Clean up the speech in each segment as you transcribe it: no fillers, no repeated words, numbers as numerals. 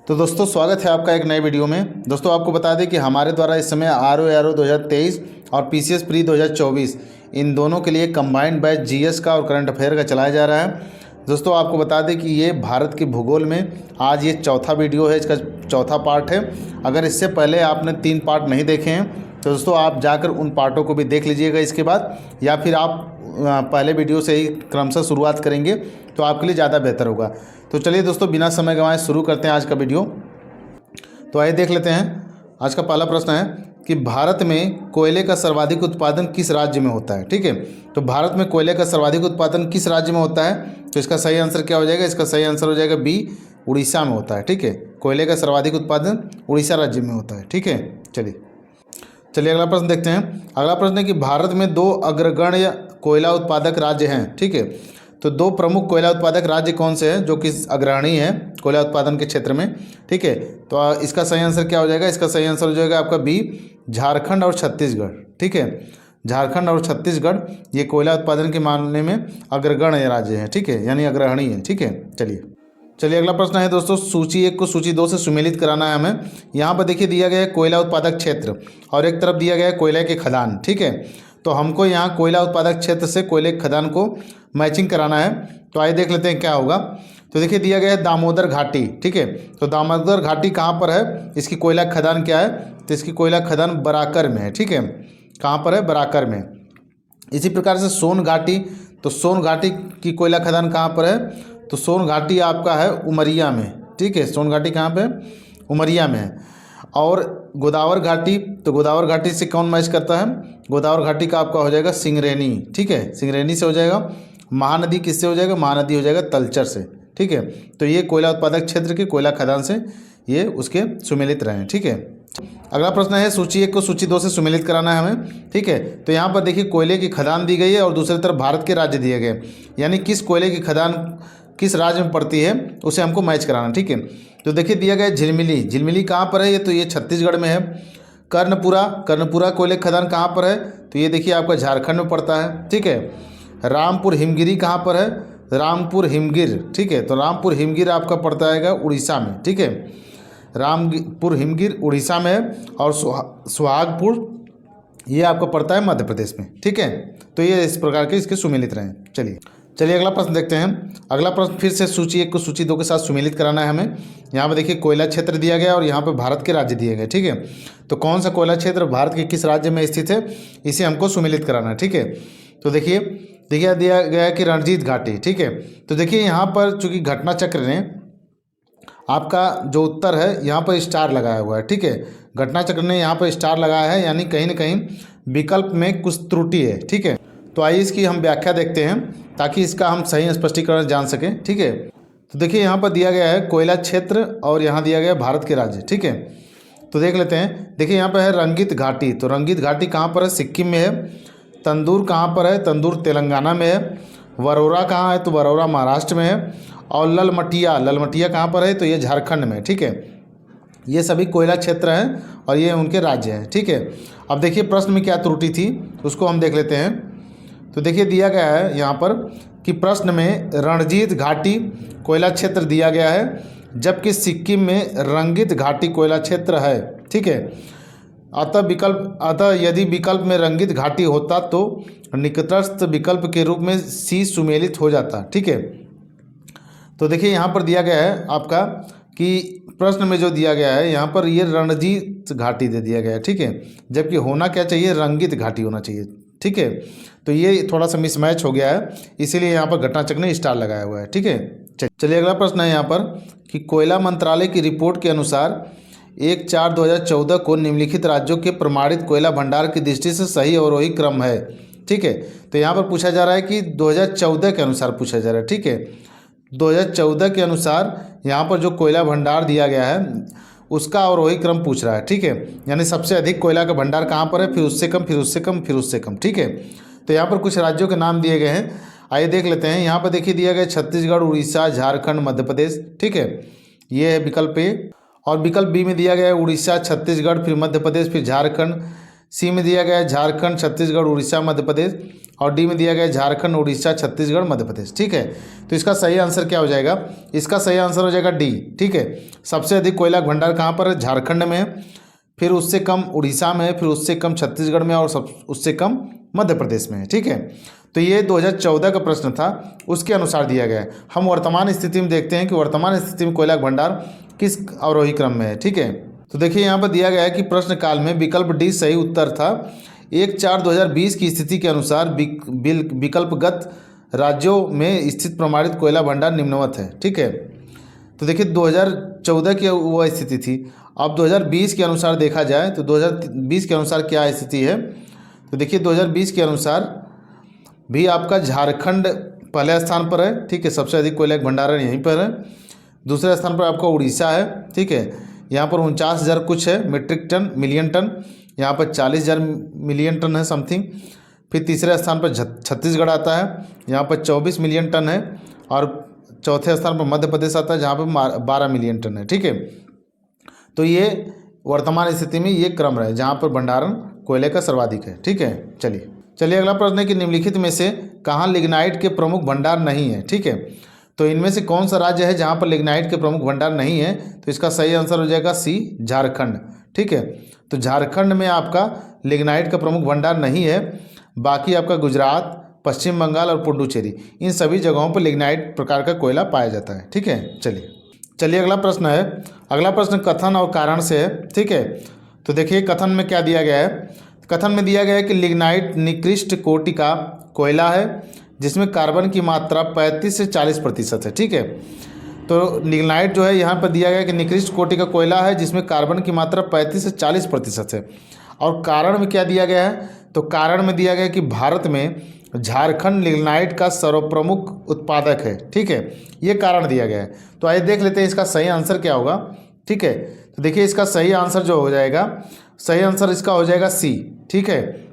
तो दोस्तों स्वागत है आपका एक नए वीडियो में। दोस्तों आपको बता दें कि हमारे द्वारा इस समय आर 2023 और पीसीएस प्री 2024 इन दोनों के लिए कंबाइंड बैच जीएस का और करंट अफेयर का चलाया जा रहा है। दोस्तों आपको बता दें कि ये भारत के भूगोल में आज ये चौथा वीडियो है, इसका चौथा पार्ट है। अगर इससे पहले आपने 3 पार्ट नहीं देखे हैं तो दोस्तों आप जाकर उन पार्टों को भी देख लीजिएगा इसके बाद, या फिर आप पहले वीडियो से ही क्रमशः शुरुआत करेंगे तो आपके लिए ज़्यादा बेहतर होगा। तो चलिए दोस्तों बिना समय गंवाए शुरू करते हैं आज का वीडियो। तो आइए देख लेते हैं। आज का पहला प्रश्न है कि भारत में कोयले का सर्वाधिक उत्पादन किस राज्य में होता है। ठीक है, तो भारत में कोयले का सर्वाधिक उत्पादन किस राज्य में होता है, तो इसका सही आंसर क्या हो जाएगा? इसका सही आंसर हो जाएगा बी, उड़ीसा में होता है। ठीक है, कोयले का सर्वाधिक उत्पादन उड़ीसा राज्य में होता है। ठीक है, चलिए अगला प्रश्न देखते हैं। अगला प्रश्न है कि भारत में 2 अग्रगण्य कोयला उत्पादक राज्य हैं। ठीक है, तो 2 प्रमुख कोयला उत्पादक राज्य कौन से हैं जो कि अग्रणी है कोयला उत्पादन के क्षेत्र में। ठीक है, तो इसका सही आंसर क्या हो जाएगा? इसका सही आंसर हो जाएगा आपका बी, झारखंड और छत्तीसगढ़। ठीक है, झारखंड और छत्तीसगढ़ ये कोयला उत्पादन के मामले में अग्रगण्य राज्य हैं। ठीक है, यानी अग्रणी है। ठीक है, चलिए अगला प्रश्न है दोस्तों, सूची 1 को सूची 2 से सुमेलित कराना है हमें। यहाँ पर देखिए दिया गया है कोयला उत्पादक क्षेत्र और एक तरफ दिया गया है कोयले के खदान। ठीक है, तो हमको यहाँ कोयला उत्पादक क्षेत्र से कोयले के खदान को मैचिंग कराना है। तो आइए देख लेते हैं क्या होगा। तो देखिए दिया गया है दामोदर घाटी। ठीक है, तो दामोदर घाटी कहाँ पर है, इसकी कोयला खदान क्या है, तो इसकी कोयला खदान बराकर में है। ठीक है, कहाँ पर है? बराकर में। इसी प्रकार से सोन घाटी, तो सोन घाटी की कोयला खदान कहाँ पर है, तो सोन घाटी आपका है उमरिया में। ठीक है, सोन घाटी कहाँ पे? उमरिया में है। और गोदावरी घाटी, तो गोदावरी घाटी से कौन मैच करता है? गोदावरी घाटी का आपका हो जाएगा सिंगरेनी। ठीक है, सिंगरेनी से हो जाएगा। महानदी किससे हो जाएगा? महानदी हो जाएगा तलचर से। ठीक है, तो ये कोयला उत्पादक क्षेत्र के कोयला खदान से ये उसके सुमेलित रहे हैं। ठीक है, अगला प्रश्न है सूची 1 को सूची 2 से सुमेलित कराना है हमें। ठीक है, तो यहाँ पर देखिए कोयले की खदान दी गई है और दूसरी तरफ भारत के राज्य दिए गए, यानी किस कोयले की खदान किस राज्य में पड़ती है उसे हमको मैच कराना। ठीक है, तो देखिए दिया गया है झिलमिली। झिलमिली कहाँ पर है? ये तो ये छत्तीसगढ़ में है। कर्णपुरा कोयले खदान कहाँ पर है? तो ये देखिए आपका झारखंड में पड़ता है। ठीक है, रामपुर हिमगिरी कहाँ पर है? रामपुर हिमगिर। ठीक है, तो रामपुर हिमगिर आपका पड़ता है उड़ीसा में। ठीक है, रामपुर हिमगिर उड़ीसा में है और सुहागपुर ये आपका पड़ता है मध्य प्रदेश में। ठीक है, तो ये इस प्रकार के इसके सुमेलित रहे। चलिए अगला प्रश्न देखते हैं। अगला प्रश्न फिर से सूची 1 को सूची 2 के साथ सुमेलित कराना है हमें। यहाँ पर देखिए कोयला क्षेत्र दिया गया और यहाँ पर भारत के राज्य दिए गए। ठीक है, तो कौन सा कोयला क्षेत्र भारत के किस राज्य में स्थित है इसे हमको सुमेलित कराना है। ठीक है, तो देखिए दिया गया है कि रणजीत घाटी। ठीक है, तो देखिए यहाँ पर चूँकि घटना चक्र ने आपका जो उत्तर है यहाँ पर स्टार लगाया हुआ है। ठीक है, घटना चक्र ने यहाँ पर स्टार लगाया है, यानी कहीं ना कहीं विकल्प में कुछ त्रुटि है। ठीक है, तो आइए इसकी हम व्याख्या देखते हैं ताकि इसका हम सही स्पष्टीकरण जान सकें। ठीक है, तो देखिए यहाँ पर दिया गया है कोयला क्षेत्र और यहाँ दिया गया है भारत के राज्य। ठीक है, तो देख लेते हैं। देखिए यहाँ पर है रंगित घाटी, तो रंगित घाटी कहाँ पर है? सिक्किम में है। तंदूर कहाँ पर है? तंदूर तेलंगाना में है। वरोरा कहाँ है? तो वरोरा महाराष्ट्र में है। और ललमटिया कहाँ पर है? तो ये झारखंड में। ठीक है, ये सभी कोयला क्षेत्र हैं और ये उनके राज्य हैं। ठीक है, अब देखिए प्रश्न में क्या त्रुटि थी उसको हम देख लेते हैं। तो देखिए दिया गया है यहाँ पर कि प्रश्न में रणजीत घाटी कोयला क्षेत्र दिया गया है, जबकि सिक्किम में रंगित घाटी कोयला क्षेत्र है। ठीक है, अतः यदि विकल्प में रंगित घाटी होता तो निकटस्थ विकल्प के रूप में सी सुमेलित हो जाता। ठीक है, तो देखिए यहाँ पर दिया गया है आपका कि प्रश्न में जो दिया गया है यहाँ पर ये रणजीत घाटी दे दिया गया है। ठीक है, जबकि होना क्या चाहिए? रंगित घाटी होना चाहिए। ठीक है, तो ये थोड़ा सा मिसमैच हो गया है, इसीलिए यहाँ पर घटना चक्र ने स्टार लगाया हुआ है। ठीक है, चलिए अगला प्रश्न है यहाँ पर कि कोयला मंत्रालय की रिपोर्ट के अनुसार 1/4/2014 को निम्नलिखित राज्यों के प्रमाणित कोयला भंडार की दृष्टि से सही अवरोही क्रम है। ठीक है, तो यहाँ पर पूछा जा रहा है कि 2014 के अनुसार पूछा जा रहा है। ठीक है, 2014 के अनुसार यहाँ पर जो कोयला भंडार दिया गया है उसका अवरोही क्रम पूछ रहा है। ठीक है, यानी सबसे अधिक कोयला का भंडार कहाँ पर है, फिर उससे कम, फिर उससे कम, फिर उससे कम। ठीक है, तो यहाँ पर कुछ राज्यों के नाम दिए गए हैं, आइए देख लेते हैं। यहाँ पर देखिए दिया गया छत्तीसगढ़, उड़ीसा, झारखंड, मध्य प्रदेश। ठीक है, ये है विकल्प ए। और विकल्प बी में दिया गया है उड़ीसा, छत्तीसगढ़, फिर मध्य प्रदेश, फिर झारखंड, सी में दिया गया है झारखंड, छत्तीसगढ़, उड़ीसा, मध्य प्रदेश, और डी में दिया गया है झारखंड, उड़ीसा, छत्तीसगढ़, मध्य प्रदेश। ठीक है, तो इसका सही आंसर क्या हो जाएगा? इसका सही आंसर हो जाएगा डी। ठीक है, सबसे अधिक कोयला भंडार कहाँ पर है? झारखंड में है, फिर उससे कम उड़ीसा में है, फिर उससे कम छत्तीसगढ़ में, और उससे कम मध्य प्रदेश में है। ठीक है, तो ये 2014 का प्रश्न था, उसके अनुसार दिया गया है। हम वर्तमान स्थिति में देखते हैं कि वर्तमान स्थिति में कोयला भंडार किस अवरोही क्रम में है। ठीक है, तो देखिए यहाँ पर दिया गया है कि प्रश्न काल में विकल्प डी सही उत्तर था। 1/4/2020 की स्थिति के अनुसार विकल्पगत राज्यों में स्थित प्रमाणित कोयला भंडार निम्नवत है। ठीक है, तो देखिए 2014 की वो स्थिति थी। अब 2020 के अनुसार देखा जाए तो 2020 के अनुसार क्या स्थिति है? तो देखिए 2020 के अनुसार भी आपका झारखंड पहले स्थान पर है। ठीक है, सबसे अधिक कोयला भंडारण यहीं पर है। दूसरे स्थान पर आपका उड़ीसा है। ठीक है, यहाँ पर 49,000 कुछ है मिलियन टन, यहाँ पर 40,000 मिलियन टन है समथिंग। फिर तीसरे स्थान पर छत्तीसगढ़ आता है, यहाँ पर 24 मिलियन टन है, और चौथे स्थान पर मध्य प्रदेश आता है जहाँ पर 12 मिलियन टन है। ठीक है, तो ये वर्तमान स्थिति में ये क्रम है जहाँ पर भंडारण कोयले का सर्वाधिक है। ठीक है, चलिए अगला प्रश्न है कि निम्नलिखित में से कहाँ लिग्नाइट के प्रमुख भंडार नहीं है? ठीक है, तो इनमें से कौन सा राज्य है जहाँ पर लिग्नाइट के प्रमुख भंडार नहीं है? तो इसका सही आंसर हो जाएगा सी, झारखंड। ठीक है, तो झारखंड में आपका लिग्नाइट का प्रमुख भंडार नहीं है। बाकी आपका गुजरात, पश्चिम बंगाल और पुडुचेरी, इन सभी जगहों पर लिग्नाइट प्रकार का कोयला पाया जाता है। ठीक है, चलिए अगला प्रश्न है। अगला प्रश्न कथन और कारण से है। ठीक है, तो देखिए कथन में क्या दिया गया है? कथन में दिया गया है कि लिग्नाइट निकृष्ट कोटि का कोयला है जिसमें कार्बन की मात्रा 35 से 40% है। ठीक है, तो लिग्नाइट जो है यहाँ पर दिया गया है कि निकृष्ट कोटि का कोयला है जिसमें कार्बन की मात्रा 35 से 40% है। और कारण में क्या दिया गया है? तो कारण में दिया गया है कि भारत में झारखंड लिग्नाइट का सर्वप्रमुख उत्पादक है। ठीक है, ये कारण दिया गया है। तो आइए देख लेते हैं इसका सही आंसर क्या होगा। ठीक है, तो देखिए इसका सही आंसर जो हो जाएगा, सही आंसर इसका हो जाएगा सी। ठीक है,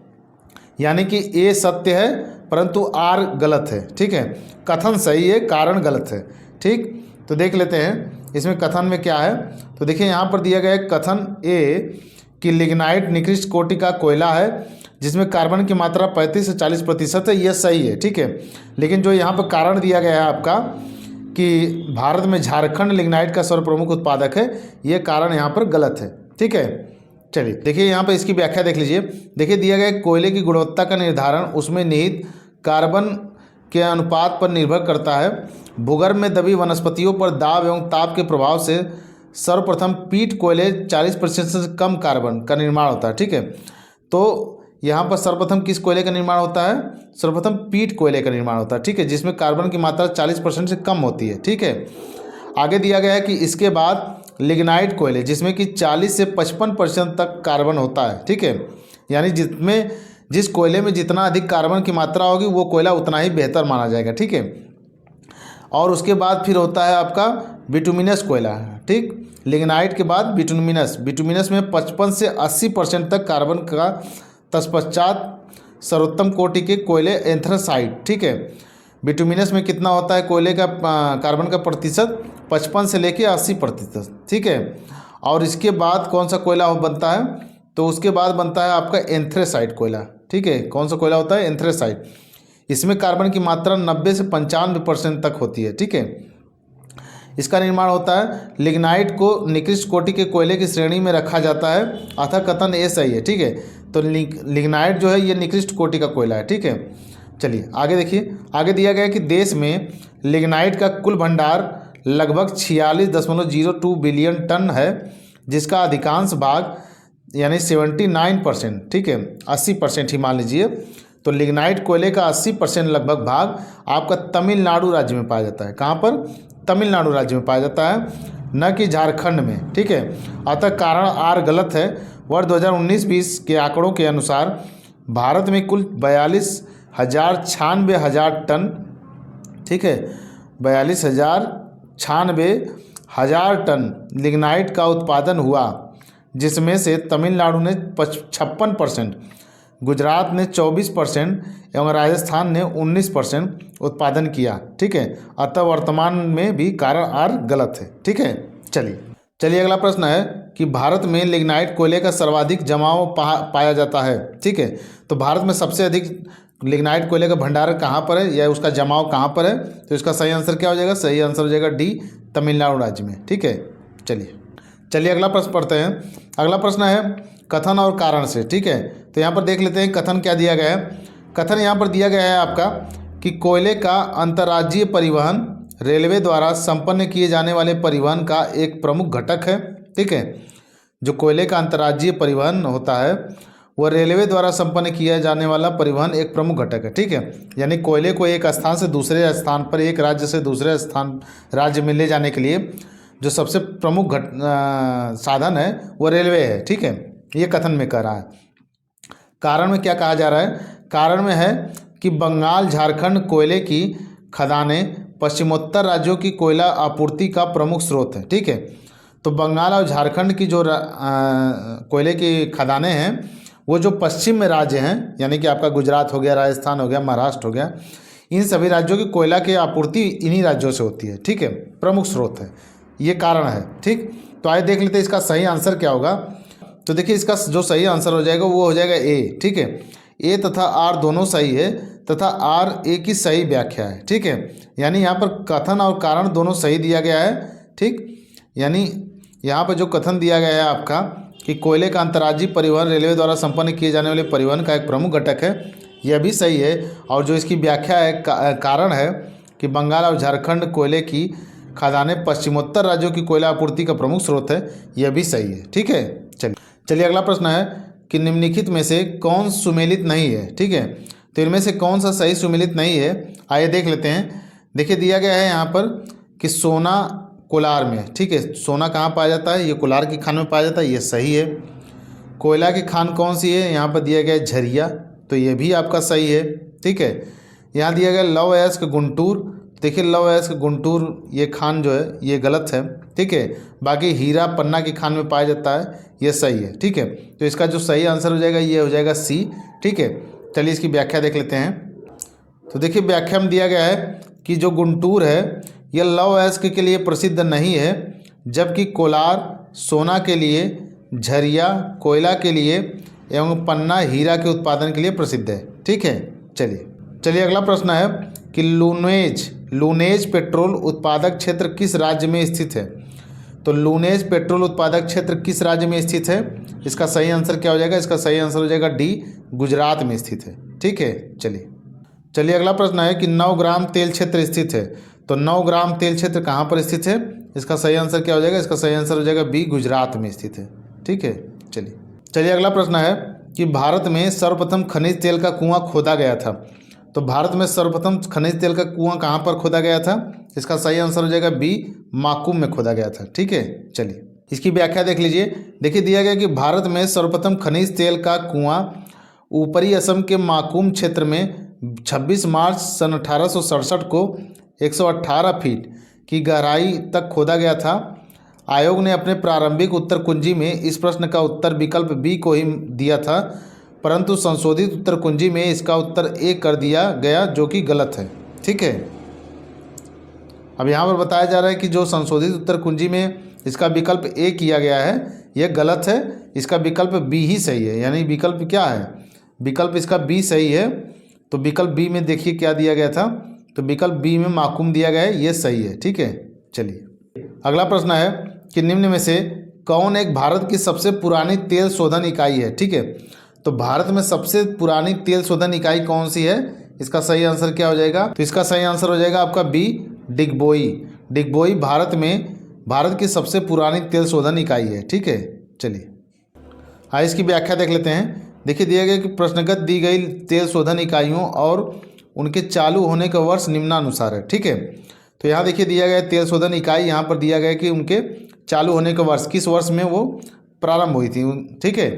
यानी कि ए सत्य है परंतु आर गलत है। ठीक है, कथन सही है, कारण गलत है। ठीक, तो देख लेते हैं इसमें कथन में क्या है। तो देखिए यहाँ पर दिया गया है कथन ए कि लिग्नाइट निकृष्ट कोटि का कोयला है जिसमें कार्बन की मात्रा 35 से 40% है, यह सही है। ठीक है, लेकिन जो यहाँ पर कारण दिया गया है आपका कि भारत में झारखंड लिग्नाइट का सर्वप्रमुख उत्पादक है, ये कारण यहाँ पर गलत है। ठीक है, चलिए देखिए यहाँ पर इसकी व्याख्या देख लीजिए। देखिए दिया गया कोयले की गुणवत्ता का निर्धारण उसमें निहित कार्बन के अनुपात पर निर्भर करता है। भूगर्भ में दबी वनस्पतियों पर दाब एवं ताप के प्रभाव से सर्वप्रथम पीट कोयले 40% से कम कार्बन का निर्माण होता है। ठीक है, तो यहाँ पर सर्वप्रथम किस कोयले का निर्माण होता है? सर्वप्रथम पीट कोयले का निर्माण होता है। ठीक है, जिसमें कार्बन की मात्रा 40% से कम होती है। ठीक है, आगे दिया गया है कि इसके बाद लिग्नाइट कोयले जिसमें कि 40 से 55% तक कार्बन होता है। ठीक है, यानी जिस कोयले में जितना अधिक कार्बन की मात्रा होगी वो कोयला उतना ही बेहतर माना जाएगा। ठीक है, और उसके बाद फिर होता है आपका बिटुमिनस कोयला। ठीक, लिग्नाइट के बाद बिटुमिनस में 55 से 80% तक कार्बन का, तत्पश्चात सर्वोत्तम कोटि के कोयले एंथ्रासाइट। ठीक है, बिटुमिनस में कितना होता है कोयले का कार्बन का प्रतिशत? 55 से लेके 80%। ठीक है, और इसके बाद कौन सा कोयला बनता है? तो उसके बाद बनता है आपका एंथ्रेसाइट कोयला। ठीक है, कौन सा कोयला होता है? एंथ्रेसाइट। इसमें कार्बन की मात्रा 90 से 95% तक होती है। ठीक है, इसका निर्माण होता है। लिग्नाइट को निकृष्ट कोटि के कोयले की श्रेणी में रखा जाता है, अतः कथन ए सही है। ठीक है, तो लिग्नाइट जो है ये निकृष्ट कोटि का कोयला है। ठीक है, चलिए आगे देखिए। आगे दिया गया है कि देश में लिग्नाइट का कुल भंडार लगभग 46.02 बिलियन टन है जिसका अधिकांश भाग यानी 79%, ठीक है 80% ही मान लीजिए, तो लिग्नाइट कोयले का 80% लगभग भाग आपका तमिलनाडु राज्य में पाया जाता है। कहाँ पर? तमिलनाडु राज्य में पाया जाता है, न कि झारखंड में। ठीक है, अतः कारण आर गलत है। वर्ष 2019-20 के आंकड़ों के अनुसार भारत में कुल 42,96,000 टन, ठीक है 42,96,000 टन लिग्नाइट का उत्पादन हुआ, जिसमें से तमिलनाडु ने 56%, गुजरात ने 24% एवं राजस्थान ने 19% उत्पादन किया। ठीक है, अतः वर्तमान में भी कारण आर गलत है। ठीक है, चलिए अगला प्रश्न है कि भारत में लिग्नाइट कोयले का सर्वाधिक जमाव पाया जाता है। ठीक है, तो भारत में सबसे अधिक लिग्नाइट कोयले का भंडार कहाँ पर है या उसका जमाव कहाँ पर है? तो इसका सही आंसर क्या हो जाएगा? सही आंसर हो जाएगा डी, तमिलनाडु राज्य में। ठीक है, चलिए अगला प्रश्न पढ़ते हैं। अगला प्रश्न है कथन और कारण से। ठीक है, तो यहाँ पर देख लेते हैं कथन क्या दिया गया है। कथन यहाँ पर दिया गया है आपका कि कोयले का अंतर्राज्यीय परिवहन रेलवे द्वारा संपन्न किए जाने वाले परिवहन का एक प्रमुख घटक है। ठीक है, जो कोयले का अंतर्राज्यीय परिवहन होता है वह रेलवे द्वारा संपन्न किया जाने वाला परिवहन एक प्रमुख घटक है। ठीक है, यानी कोयले को एक स्थान से दूसरे स्थान पर, एक राज्य से दूसरे राज्य में ले जाने के लिए जो सबसे प्रमुख साधन है वो रेलवे है। ठीक है, ये कथन में कह रहा है। कारण में क्या कहा जा रहा है? कारण में है कि बंगाल झारखंड कोयले की खदानें पश्चिमोत्तर राज्यों की कोयला आपूर्ति का प्रमुख स्रोत है। ठीक है, तो बंगाल और झारखंड की जो कोयले की खदानें हैं वो जो पश्चिम में राज्य हैं, यानी कि आपका गुजरात हो गया, राजस्थान हो गया, महाराष्ट्र हो गया, इन सभी राज्यों की कोयला की आपूर्ति इन्हीं राज्यों से होती है। ठीक है, प्रमुख स्रोत है, ये कारण है। ठीक, तो आइए देख लेते हैं इसका सही आंसर क्या होगा। तो देखिए इसका जो सही आंसर हो जाएगा वो हो जाएगा ए। ठीक है, ए तथा आर दोनों सही है तथा आर ए की सही व्याख्या है। ठीक है, यानी यहाँ पर कथन और कारण दोनों सही दिया गया है। ठीक, यानी यहाँ पर जो कथन दिया गया है आपका कि कोयले का अंतर्राज्यीय परिवहन रेलवे द्वारा संपन्न किए जाने वाले परिवहन का एक प्रमुख घटक है, यह भी सही है। और जो इसकी व्याख्या है कारण है कि बंगाल और झारखंड कोयले की खदानें पश्चिमोत्तर राज्यों की कोयला आपूर्ति का प्रमुख स्रोत है, यह भी सही है। ठीक है, चलिए अगला प्रश्न है कि निम्नलिखित में से कौन सुमेलित नहीं है। ठीक है, तो इनमें से कौन सा सही सुमेलित नहीं है, आइए देख लेते हैं। देखिए दिया गया है यहाँ पर कि सोना कोलार में। ठीक है, सोना कहाँ पाया जाता है? ये कोलार की खान में पाया जाता है, ये सही है। कोयला की खान कौन सी है? यहाँ पर दिया गया है झरिया, तो ये भी आपका सही है। ठीक है, यहाँ दिया गया लौह अयस्क गुंटूर, देखिए लौह अयस्क गुंटूर ये खान जो है ये गलत है। ठीक है, बाकी हीरा पन्ना की खान में पाया जाता है, ये सही है। ठीक है, तो इसका जो सही आंसर हो जाएगा ये हो जाएगा सी। ठीक है, चलिए इसकी व्याख्या देख लेते हैं। तो देखिए व्याख्या में दिया गया है कि जो गुंटूर है यह लौह अयस्क के लिए प्रसिद्ध नहीं है, जबकि कोलार सोना के लिए, झरिया कोयला के लिए एवं पन्ना हीरा के उत्पादन के लिए प्रसिद्ध है। ठीक है, चलिए अगला प्रश्न है कि लूनेज पेट्रोल उत्पादक क्षेत्र किस राज्य में स्थित है? तो लूनेज पेट्रोल उत्पादक क्षेत्र किस राज्य में स्थित है? इसका सही आंसर क्या हो जाएगा? इसका सही आंसर हो जाएगा डी, गुजरात में स्थित है। ठीक है, चलिए अगला प्रश्न है कि नवग्राम तेल क्षेत्र स्थित है। तो नवग्राम तेल क्षेत्र कहाँ पर स्थित है? इसका सही आंसर क्या हो जाएगा? इसका सही आंसर हो जाएगा बी, गुजरात में स्थित है। ठीक है, चलिए अगला प्रश्न है कि भारत में सर्वप्रथम खनिज तेल का कुआं खोदा गया था। तो भारत में सर्वप्रथम खनिज तेल का कुआं कहाँ पर खोदा गया था? इसका सही आंसर हो जाएगा बी, माकूम में खोदा गया था। ठीक है, चलिए इसकी व्याख्या देख लीजिए। देखिए दिया गया कि भारत में सर्वप्रथम खनिज तेल का कुआं ऊपरी असम के माकूम क्षेत्र में 26 मार्च सन 1867 को 118 फीट की गहराई तक खोदा गया था। आयोग ने अपने प्रारंभिक उत्तर कुंजी में इस प्रश्न का उत्तर विकल्प बी को ही दिया था, परंतु संशोधित उत्तर कुंजी में इसका उत्तर ए कर दिया गया, जो कि गलत है। ठीक है, अब यहाँ पर बताया जा रहा है कि जो संशोधित उत्तर कुंजी में इसका विकल्प ए किया गया है यह गलत है, इसका विकल्प बी ही सही है। यानी विकल्प क्या है? विकल्प इसका बी सही है। तो विकल्प बी में देखिए क्या दिया गया था, तो विकल्प बी में माकूम दिया गया है, ये सही है। ठीक है, चलिए अगला प्रश्न है कि निम्न में से कौन एक भारत की सबसे पुरानी तेल शोधन इकाई है? ठीक है, तो भारत में सबसे पुरानी तेल शोधन इकाई कौन सी है? इसका सही आंसर क्या हो जाएगा? तो इसका सही आंसर हो जाएगा आपका बी, डिगबोई भारत की सबसे पुरानी तेल शोधन इकाई है। ठीक है, चलिए हाँ इसकी व्याख्या देख लेते हैं। देखिए दिया गया कि प्रश्नगत दी गई तेल शोधन इकाइयों और उनके चालू होने का वर्ष निम्नानुसार है। ठीक है, तो यहाँ देखिए दिया गया तेल शोधन इकाई, यहाँ पर दिया गया कि उनके चालू होने का वर्ष, किस वर्ष में वो प्रारंभ हुई थी। ठीक है,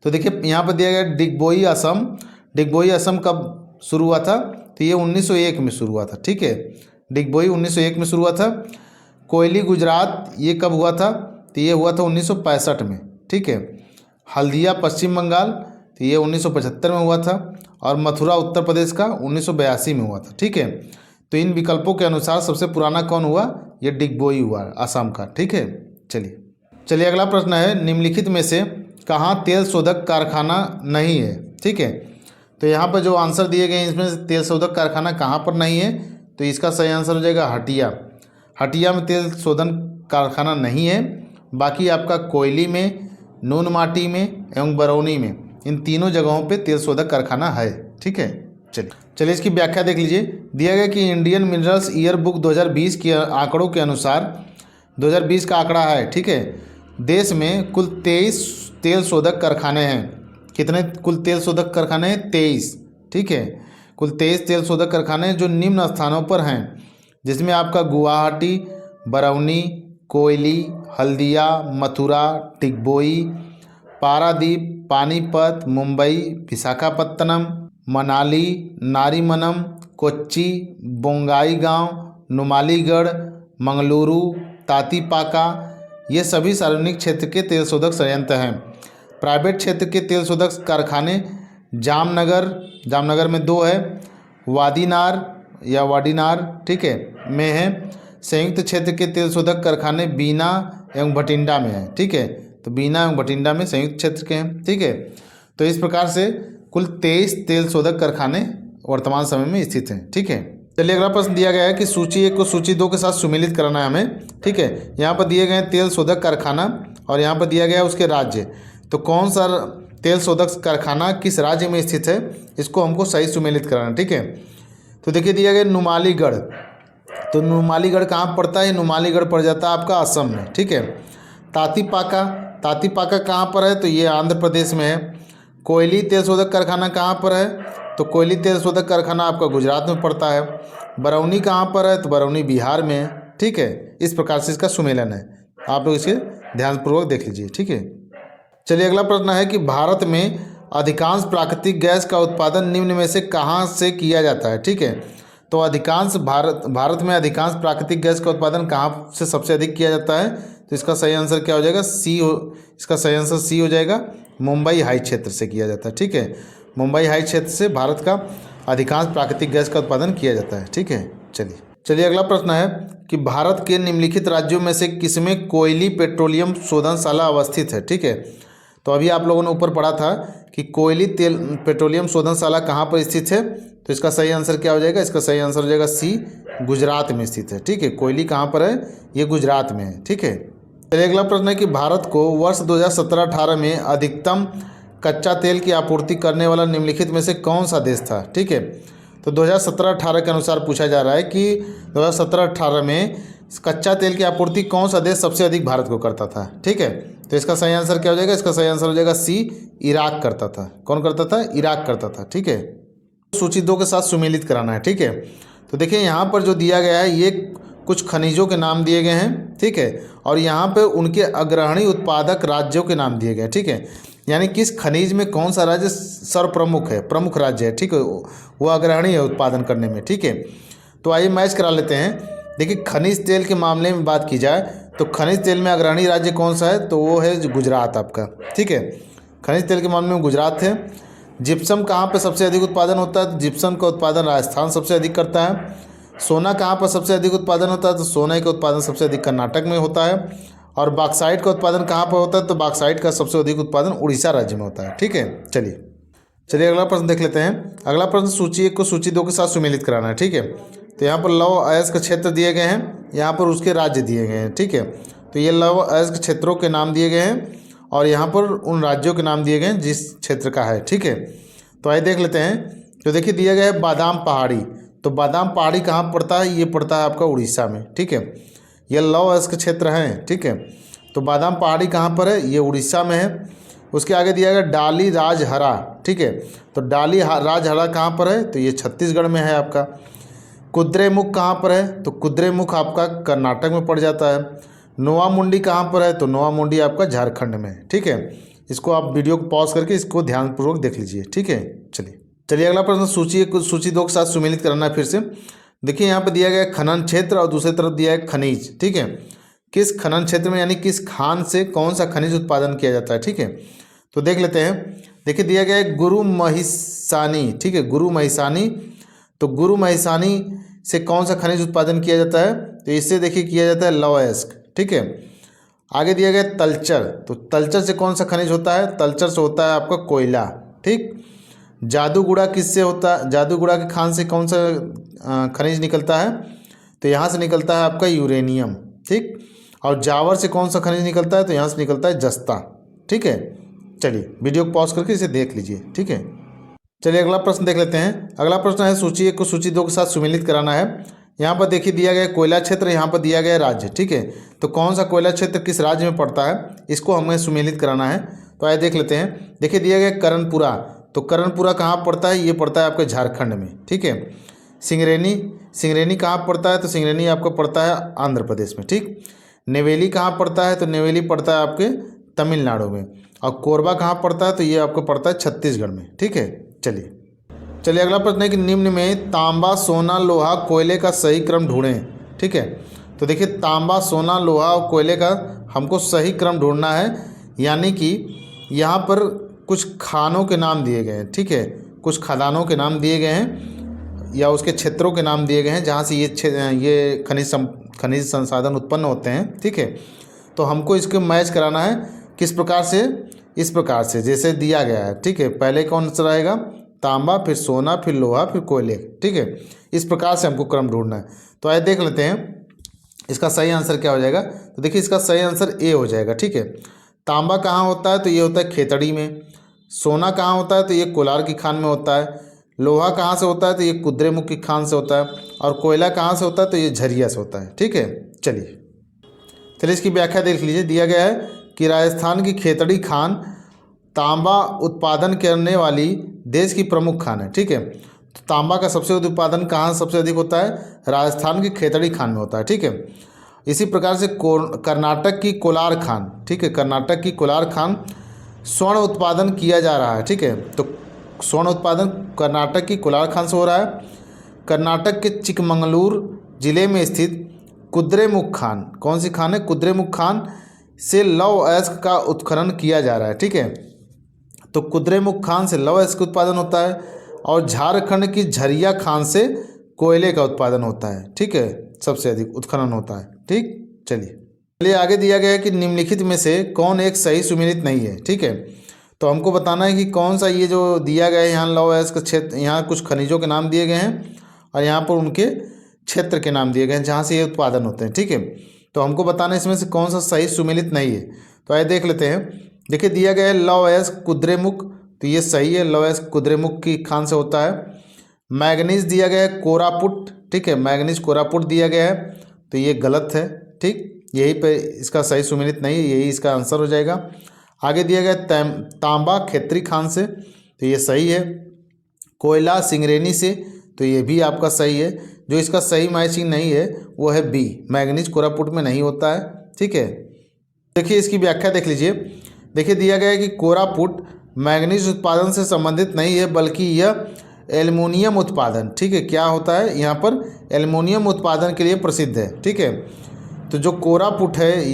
तो देखिए यहाँ पर दिया गया डिगबोई असम कब शुरू हुआ था? तो ये 1901 में शुरू हुआ था। ठीक है, डिगबोई 1901 में शुरू हुआ था। कोयली गुजरात ये कब हुआ था? तो ये हुआ था 1965 में। ठीक है, हल्दिया पश्चिम बंगाल तो ये 1975 में हुआ था, और मथुरा उत्तर प्रदेश का 1982 में हुआ था। ठीक है, तो इन विकल्पों के अनुसार सबसे पुराना कौन हुआ? ये डिगबोई हुआ असम का। ठीक है, चलिए अगला प्रश्न है, निम्नलिखित में से कहाँ तेल शोधक कारखाना नहीं है। ठीक है, तो यहाँ पर जो आंसर दिए गए हैं इसमें से तेल शोधक कारखाना कहाँ पर नहीं है, तो इसका सही आंसर हो जाएगा हटिया। हटिया में तेल शोधन कारखाना नहीं है। बाकी आपका कोयली में, नून माटी में एवं बरौनी में, इन तीनों जगहों पे तेल शोधक कारखाना है। ठीक है, चलिए इसकी व्याख्या देख लीजिए। दिया गया कि इंडियन मिनरल्स ईयर बुक 2020 के आंकड़ों के अनुसार, 2020 का आंकड़ा है, ठीक है, देश में कुल 23 तेल शोधक कारखाने हैं। कितने कुल तेल शोधक कारखाने हैं? 23। ठीक है, कुल 23 तेल शोधक कारखाने जो निम्न स्थानों पर हैं, जिसमें आपका गुवाहाटी, बरौनी, कोयली, हल्दिया, मथुरा, टिगबोई, पारादीप, पानीपत, मुंबई, विशाखापत्तनम, मनाली, नारीमनम, कोच्चि, बोंगाईगांव, नुमालीगढ़, मंगलुरु, तातीपाका, ये सभी सार्वजनिक क्षेत्र के तेल शोधक संयंत्र हैं। प्राइवेट क्षेत्र के तेल शोधक कारखाने जामनगर में 2 है, वादीनार या वाडीनार, ठीक है, में है। संयुक्त क्षेत्र के तेल शोधक कारखाने बीना एवं भटिंडा में है। ठीक है, तो बीना एवं भटिंडा में संयुक्त क्षेत्र के हैं। ठीक है, तो इस प्रकार से कुल 23 तेल शोधक कारखाने वर्तमान समय में स्थित हैं। ठीक है, चलिए अगला प्रश्न दिया गया है कि सूची 1 को सूची 2 के साथ सुमेलित कराना है हमें। ठीक है, यहाँ पर दिए गए तेल शोधक कारखाना और यहाँ पर दिया गया है उसके राज्य। तो कौन सा तेल शोधक कारखाना किस राज्य में स्थित है, इसको हमको सही सुमेलित कराना। ठीक है, तो देखिए दिया गया नुमालीगढ़। तो नुमालीगढ़ कहाँ पड़ता है? नुमालीगढ़ पड़ जाता है आपका असम में। ठीक है, तातीपाका कहाँ पर है? तो ये आंध्र प्रदेश में है। कोयली तेल शोधक कारखाना कहाँ पर है? तो कोयली तेल शोधक कारखाना आपका गुजरात में पड़ता है। बरौनी कहाँ पर है? तो बरौनी बिहार में है। ठीक है, इस प्रकार से इसका सुमेलन है। आप लोग इसे ध्यानपूर्वक देख लीजिए। ठीक है, चलिए अगला प्रश्न है कि भारत में अधिकांश प्राकृतिक गैस का उत्पादन निम्न में से कहाँ से किया जाता है। ठीक है, तो भारत में अधिकांश प्राकृतिक गैस का उत्पादन कहाँ से सबसे अधिक किया जाता है? तो इसका सही आंसर क्या हो जाएगा? इसका सही आंसर सी हो जाएगा, मुंबई हाई क्षेत्र से किया जाता है। ठीक है, मुंबई हाई क्षेत्र से भारत का अधिकांश प्राकृतिक गैस का उत्पादन किया जाता है। ठीक है, चलिए अगला प्रश्न है कि भारत के निम्नलिखित राज्यों में से किसमें कोयली पेट्रोलियम शोधनशाला अवस्थित है। ठीक है, तो अभी आप लोगों ने ऊपर पढ़ा था कि कोयली तेल पेट्रोलियम शोधनशाला कहाँ पर स्थित है, तो इसका सही आंसर क्या हो जाएगा? इसका सही आंसर हो जाएगा सी, गुजरात में स्थित है। ठीक है, कोयली कहाँ पर है? ये गुजरात में है। ठीक है, चलिए अगला प्रश्न है कि भारत को वर्ष 2017-18 में अधिकतम कच्चा तेल की आपूर्ति करने वाला निम्नलिखित में से कौन सा देश था। ठीक है, तो 2017-18 के अनुसार पूछा जा रहा है कि 2017-18 में कच्चा तेल की आपूर्ति कौन सा देश सबसे अधिक भारत को करता था। ठीक है, तो इसका सही आंसर क्या हो जाएगा? इसका सही आंसर हो जाएगा सी, इराक करता था। कौन करता था? इराक करता था। ठीक है, सूची 2 के साथ सुमेलित कराना है। ठीक है, तो देखिए यहाँ पर जो दिया गया है ये कुछ खनिजों के नाम दिए गए हैं। ठीक है, और यहाँ पे उनके अग्रणी उत्पादक राज्यों के नाम दिए गए हैं। ठीक है, यानी किस खनिज में कौन सा राज्य सर्वप्रमुख है, प्रमुख राज्य है। ठीक है, वो अग्रणी है उत्पादन करने में। ठीक है, तो आइए मैच करा लेते हैं। देखिए खनिज तेल के मामले में बात की जाए तो खनिज तेल में अग्रणी राज्य कौन सा है? तो वो है गुजरात आपका। ठीक है, खनिज तेल के मामले में गुजरात है। जिप्सम कहाँ पे सबसे अधिक उत्पादन होता है? तो जिप्सम का उत्पादन राजस्थान सबसे अधिक करता है। सोना कहाँ पर सबसे अधिक उत्पादन होता है? तो सोने का उत्पादन सबसे अधिक कर्नाटक में होता है। और बॉक्साइट का उत्पादन कहाँ पर होता है? तो बॉक्साइट का सबसे अधिक उत्पादन उड़ीसा राज्य में होता है। ठीक है, चलिए अगला प्रश्न देख लेते हैं। अगला प्रश्न सूची 1 को सूची 2 के साथ सुमेलित कराना है। ठीक है, तो यहाँ पर लौह अयस्क क्षेत्र दिए गए हैं, यहाँ पर उसके राज्य दिए गए हैं। ठीक है, तो ये लौह अयस्क क्षेत्रों के नाम दिए गए हैं और यहाँ पर उन राज्यों के नाम दिए गए हैं जिस क्षेत्र का है। ठीक है, तो आइए देख लेते हैं। तो देखिए दिया गया है बादाम पहाड़ी। तो बादाम पहाड़ी कहाँ पड़ता है? ये पड़ता है आपका उड़ीसा में। ठीक है, ये लौह अयस्क क्षेत्र हैं। ठीक है, तो बादाम पहाड़ी कहाँ पर है? ये उड़ीसा में है। उसके आगे दिया गया डाली राजहरा। ठीक है, तो डाली राजहरा कहाँ पर है? तो ये छत्तीसगढ़ में है आपका। कुद्रेमुख कहाँ पर है? तो कुद्रेमुख आपका कर्नाटक में पड़ जाता है। नोवा मुंडी कहाँ पर है? तो नोवा मुंडी आपका झारखंड में है। ठीक है, इसको आप वीडियो को पॉज करके इसको ध्यानपूर्वक देख लीजिए। ठीक है, चलिए अगला प्रश्न सूची 2 के साथ सुमेलित कराना है फिर से। देखिए यहाँ पर दिया गया है खनन क्षेत्र और दूसरी तरफ दिया है खनिज। ठीक है, किस खनन क्षेत्र में यानी किस खान से कौन सा खनिज उत्पादन किया जाता है। ठीक है, तो देख लेते हैं। देखिए दिया गया है गुरु महिसानी। ठीक है, गुरु महिसानी। तो गुरु महिसानी से कौन सा खनिज उत्पादन किया जाता है? तो इससे देखिए किया जाता है लौह अयस्क। ठीक है, आगे दिया गया तलचर, तो तलचर से कौन सा खनिज होता है? तलचर से होता है आपका कोयला। ठीक। जादूगुड़ा किससे होता है? जादूगुड़ा के खान से कौन सा खनिज निकलता है? तो यहाँ से निकलता है आपका यूरेनियम। ठीक। और जावर से कौन सा खनिज निकलता है? तो यहाँ से निकलता है जस्ता। ठीक है। चलिए वीडियो को पॉज करके इसे देख लीजिए। ठीक है। चलिए अगला प्रश्न देख लेते हैं। अगला प्रश्न है सूची 1 को सूची 2 के साथ सुमेलित कराना है। यहाँ पर देखिए दिया गया कोयला क्षेत्र, यहाँ पर दिया गया राज्य। ठीक है। तो कौन सा कोयला क्षेत्र किस राज्य में पड़ता है, इसको हमें सुमेलित कराना है। तो आइए देख लेते हैं। देखिए दिया गया कर्णपुरा, तो कर्णपुरा कहाँ पड़ता है? ये पड़ता है आपके झारखंड में। ठीक है। सिंगरेनी, सिंगरेनी कहाँ पड़ता है? तो सिंगरेनी आपको पड़ता है आंध्र प्रदेश में। ठीक। नेवेली कहाँ पड़ता है? तो नेवेली पड़ता है आपके तमिलनाडु में। और कोरबा कहाँ पड़ता है? तो ये आपको पड़ता है छत्तीसगढ़ में। ठीक है। चलिए चलिए अगला प्रश्न है कि निम्न में तांबा, सोना, लोहा, कोयले का सही क्रम ढूंढें। ठीक है। तो देखिए तांबा, सोना, लोहा और कोयले का हमको सही क्रम ढूंढना है, यानी कि यहाँ पर कुछ खानों के नाम दिए गए हैं। ठीक है। कुछ खदानों के नाम दिए गए हैं या उसके क्षेत्रों के नाम दिए गए हैं जहाँ से ये खनिज संसाधन उत्पन्न होते हैं। ठीक है। तो हमको इसको मैच कराना है किस प्रकार से? इस प्रकार से जैसे दिया गया है। ठीक है। पहले कौन सा रहेगा? तांबा, फिर सोना, फिर लोहा, फिर कोयले। ठीक है। इस प्रकार से हमको क्रम ढूंढना है। तो आइए देख लेते हैं इसका सही आंसर क्या हो जाएगा। तो देखिए इसका सही आंसर ए हो जाएगा। ठीक है। तांबा कहाँ होता है? तो ये होता है खेतड़ी में। सोना कहाँ होता है? तो ये कोलार की खान में होता है। लोहा कहाँ से होता है? तो ये कुद्रेमुख की खान से होता है। और कोयला कहाँ से होता है? तो ये झरिया से होता है। ठीक है। चलिए इसकी व्याख्या देख लीजिए। दिया गया है कि राजस्थान की खेतड़ी खान तांबा उत्पादन करने वाली देश की प्रमुख खान है। ठीक है। तो तांबा का सबसे अधिक उत्पादन कहाँ सबसे अधिक होता है? राजस्थान की खेतड़ी खान में होता है। ठीक है। इसी प्रकार से कर्नाटक की कोलार खान। ठीक है। कर्नाटक की कोलार खान स्वर्ण उत्पादन किया जा रहा है। ठीक है। तो स्वर्ण उत्पादन कर्नाटक की कोलार खान से हो रहा है। कर्नाटक के चिकमंगलूर जिले में स्थित कुद्रेमुख खान, कौन सी खान है? कुद्रेमुख खान से लौह अयस्क का उत्खनन किया जा रहा है। ठीक है। तो कुद्रेमुख खान से लौह अयस्क उत्पादन होता है और झारखंड की झरिया खान से कोयले का उत्पादन होता है। ठीक है। सबसे अधिक उत्खनन होता है। ठीक। चलिए आगे दिया गया है कि निम्नलिखित में से कौन एक सही सुमेलित नहीं है। ठीक है। तो हमको बताना है कि कौन सा ये जो दिया गया है, यहाँ लौह अयस्क क्षेत्र, यहाँ कुछ खनिजों के नाम दिए गए हैं और यहाँ पर उनके क्षेत्र के नाम दिए गए हैं जहाँ से ये उत्पादन होते हैं। ठीक है। तो हमको बताना है इसमें से कौन सा सही सुमेलित नहीं है। तो आइए देख लेते हैं। देखिए दिया गया है लौह अयस्क कुद्रेमुख, तो ये सही है। लौह अयस्क कुद्रेमुख की खान से होता है। मैग्नीज दिया गया है कोरापुट। ठीक है। मैग्नीज कोरापुट दिया गया है, तो ये गलत है। ठीक। यही पे इसका सही सुमेलित नहीं है, यही इसका आंसर हो जाएगा। आगे दिया गया तांबा खेतरी खान से, तो ये सही है। कोयला सिंगरेनी से, तो ये भी आपका सही है। जो इसका सही मैचिंग नहीं है वो है बी, मैग्नीज कोरापुट में नहीं होता है। ठीक है। देखिए इसकी व्याख्या देख लीजिए। देखिए दिया गया है कि कोरापुट मैग्नीज उत्पादन से संबंधित नहीं है, बल्कि यह एल्युमिनियम उत्पादन, ठीक है, क्या होता है यहाँ पर, एल्युमिनियम उत्पादन के लिए प्रसिद्ध है। ठीक है। तो जो कोरापुट है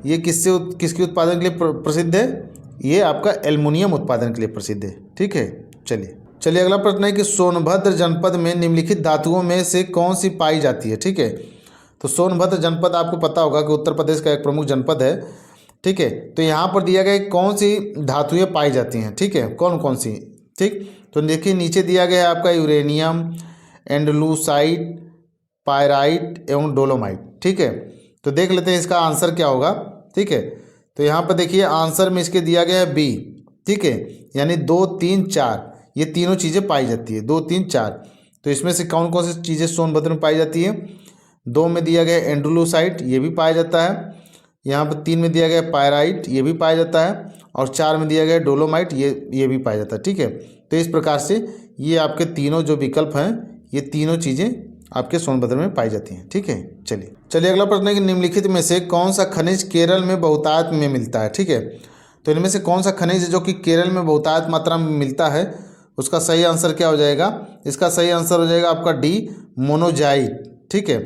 ये किसके उत्पादन के लिए प्रसिद्ध है? ये आपका एल्युमिनियम उत्पादन के लिए प्रसिद्ध है। ठीक है। चलिए अगला प्रश्न है कि सोनभद्र जनपद में निम्नलिखित धातुओं में से कौन सी पाई जाती है। ठीक है। तो सोनभद्र जनपद आपको पता होगा कि उत्तर प्रदेश का एक प्रमुख जनपद है। ठीक है। तो यहाँ पर दिया गया है कौन सी धातुएं पाई जाती हैं। ठीक है। कौन कौन सी? ठीक। तो देखिए नीचे दिया गया है आपका यूरेनियम, एंडलूसाइट, पायराइट एवं डोलोमाइट। ठीक है। तो देख लेते हैं इसका आंसर क्या होगा। ठीक है। तो यहाँ पर देखिए आंसर में इसके दिया गया है बी। ठीक है। यानी 2, 3, 4 ये तीनों चीज़ें पाई जाती है। 2, 3, 4। तो इसमें से कौन कौन सी चीज़ें सोनभद्र में पाई जाती है? 2 में दिया गया एंडलूसाइट, ये भी पाया जाता है। यहाँ पर 3 में दिया गया पायराइट, ये भी पाया जाता है। और 4 में दिया गया डोलोमाइट, ये भी पाया जाता है। ठीक है। तो इस प्रकार से ये आपके तीनों जो विकल्प हैं, ये तीनों चीज़ें आपके सोनभद्र में पाई जाती हैं। ठीक है। चलिए अगला प्रश्न है कि निम्नलिखित में से कौन सा खनिज केरल में बहुतायत में मिलता है। ठीक है। तो इनमें से कौन सा खनिज जो कि केरल में बहुतायत मात्रा में मिलता है, उसका सही आंसर क्या हो जाएगा? इसका सही आंसर हो जाएगा आपका डी, मोनोजाइट। ठीक है।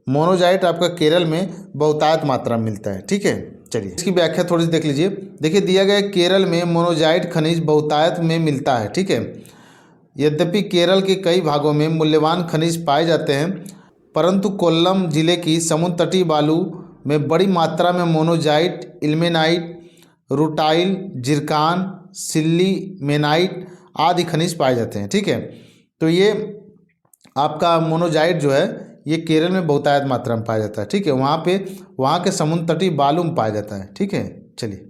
मोनोजाइट आपका केरल में बहुतायत मात्रा में मिलता है। ठीक है। चलिए इसकी व्याख्या थोड़ी सी देख लीजिए। देखिए दिया गया है केरल में मोनोजाइट खनिज बहुतायत में मिलता है। ठीक है। यद्यपि केरल के कई भागों में मूल्यवान खनिज पाए जाते हैं, परंतु कोल्लम जिले की समुद्र तटीय बालू में बड़ी मात्रा में मोनोजाइट, इल्मेनाइट, रूटाइल, जिरकान, सिल्लीमेनाइट आदि खनिज पाए जाते हैं। ठीक है, तो ये आपका मोनोजाइट जो है ये केरल में बहुतायत मात्रा में पाया जाता है। ठीक है, वहाँ के समुद्र तटीय बालू में पाया जाता है। ठीक है, चलिए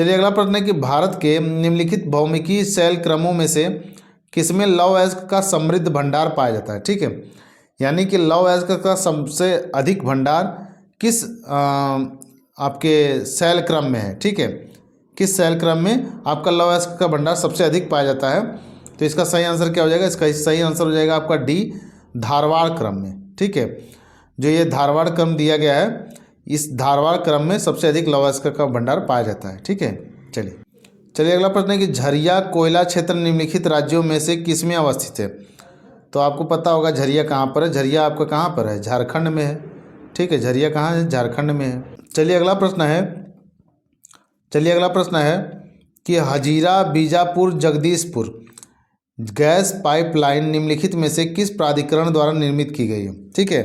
अगला प्रश्न है कि भारत के निम्नलिखित भौमिकीय शैल क्रमों में से किसमें लौह अयस्क का समृद्ध भंडार पाया जाता है। ठीक है, यानी कि लौह अयस्क का सबसे अधिक भंडार किस आपके शैल क्रम में है। ठीक है, किस शैल क्रम में आपका लौह अयस्क का भंडार सबसे अधिक पाया जाता है। तो इसका सही आंसर क्या हो जाएगा? इसका सही आंसर हो जाएगा आपका डी, धारवाड़ क्रम में। ठीक है, जो ये धारवाड़ क्रम दिया गया है, इस धारवाड़ क्रम में सबसे अधिक लौह अयस्क का भंडार पाया जाता है। ठीक है, चलिए अगला प्रश्न है कि झरिया कोयला क्षेत्र निम्नलिखित राज्यों में से किस में अवस्थित है। तो आपको पता होगा झरिया कहाँ पर है। झरिया आपका कहाँ पर है? झारखंड में है। ठीक है, झरिया कहाँ है? झारखंड में है। चलिए अगला प्रश्न है कि हजीरा बीजापुर जगदीशपुर गैस पाइपलाइन निम्नलिखित में से किस प्राधिकरण द्वारा निर्मित की गई है। ठीक है,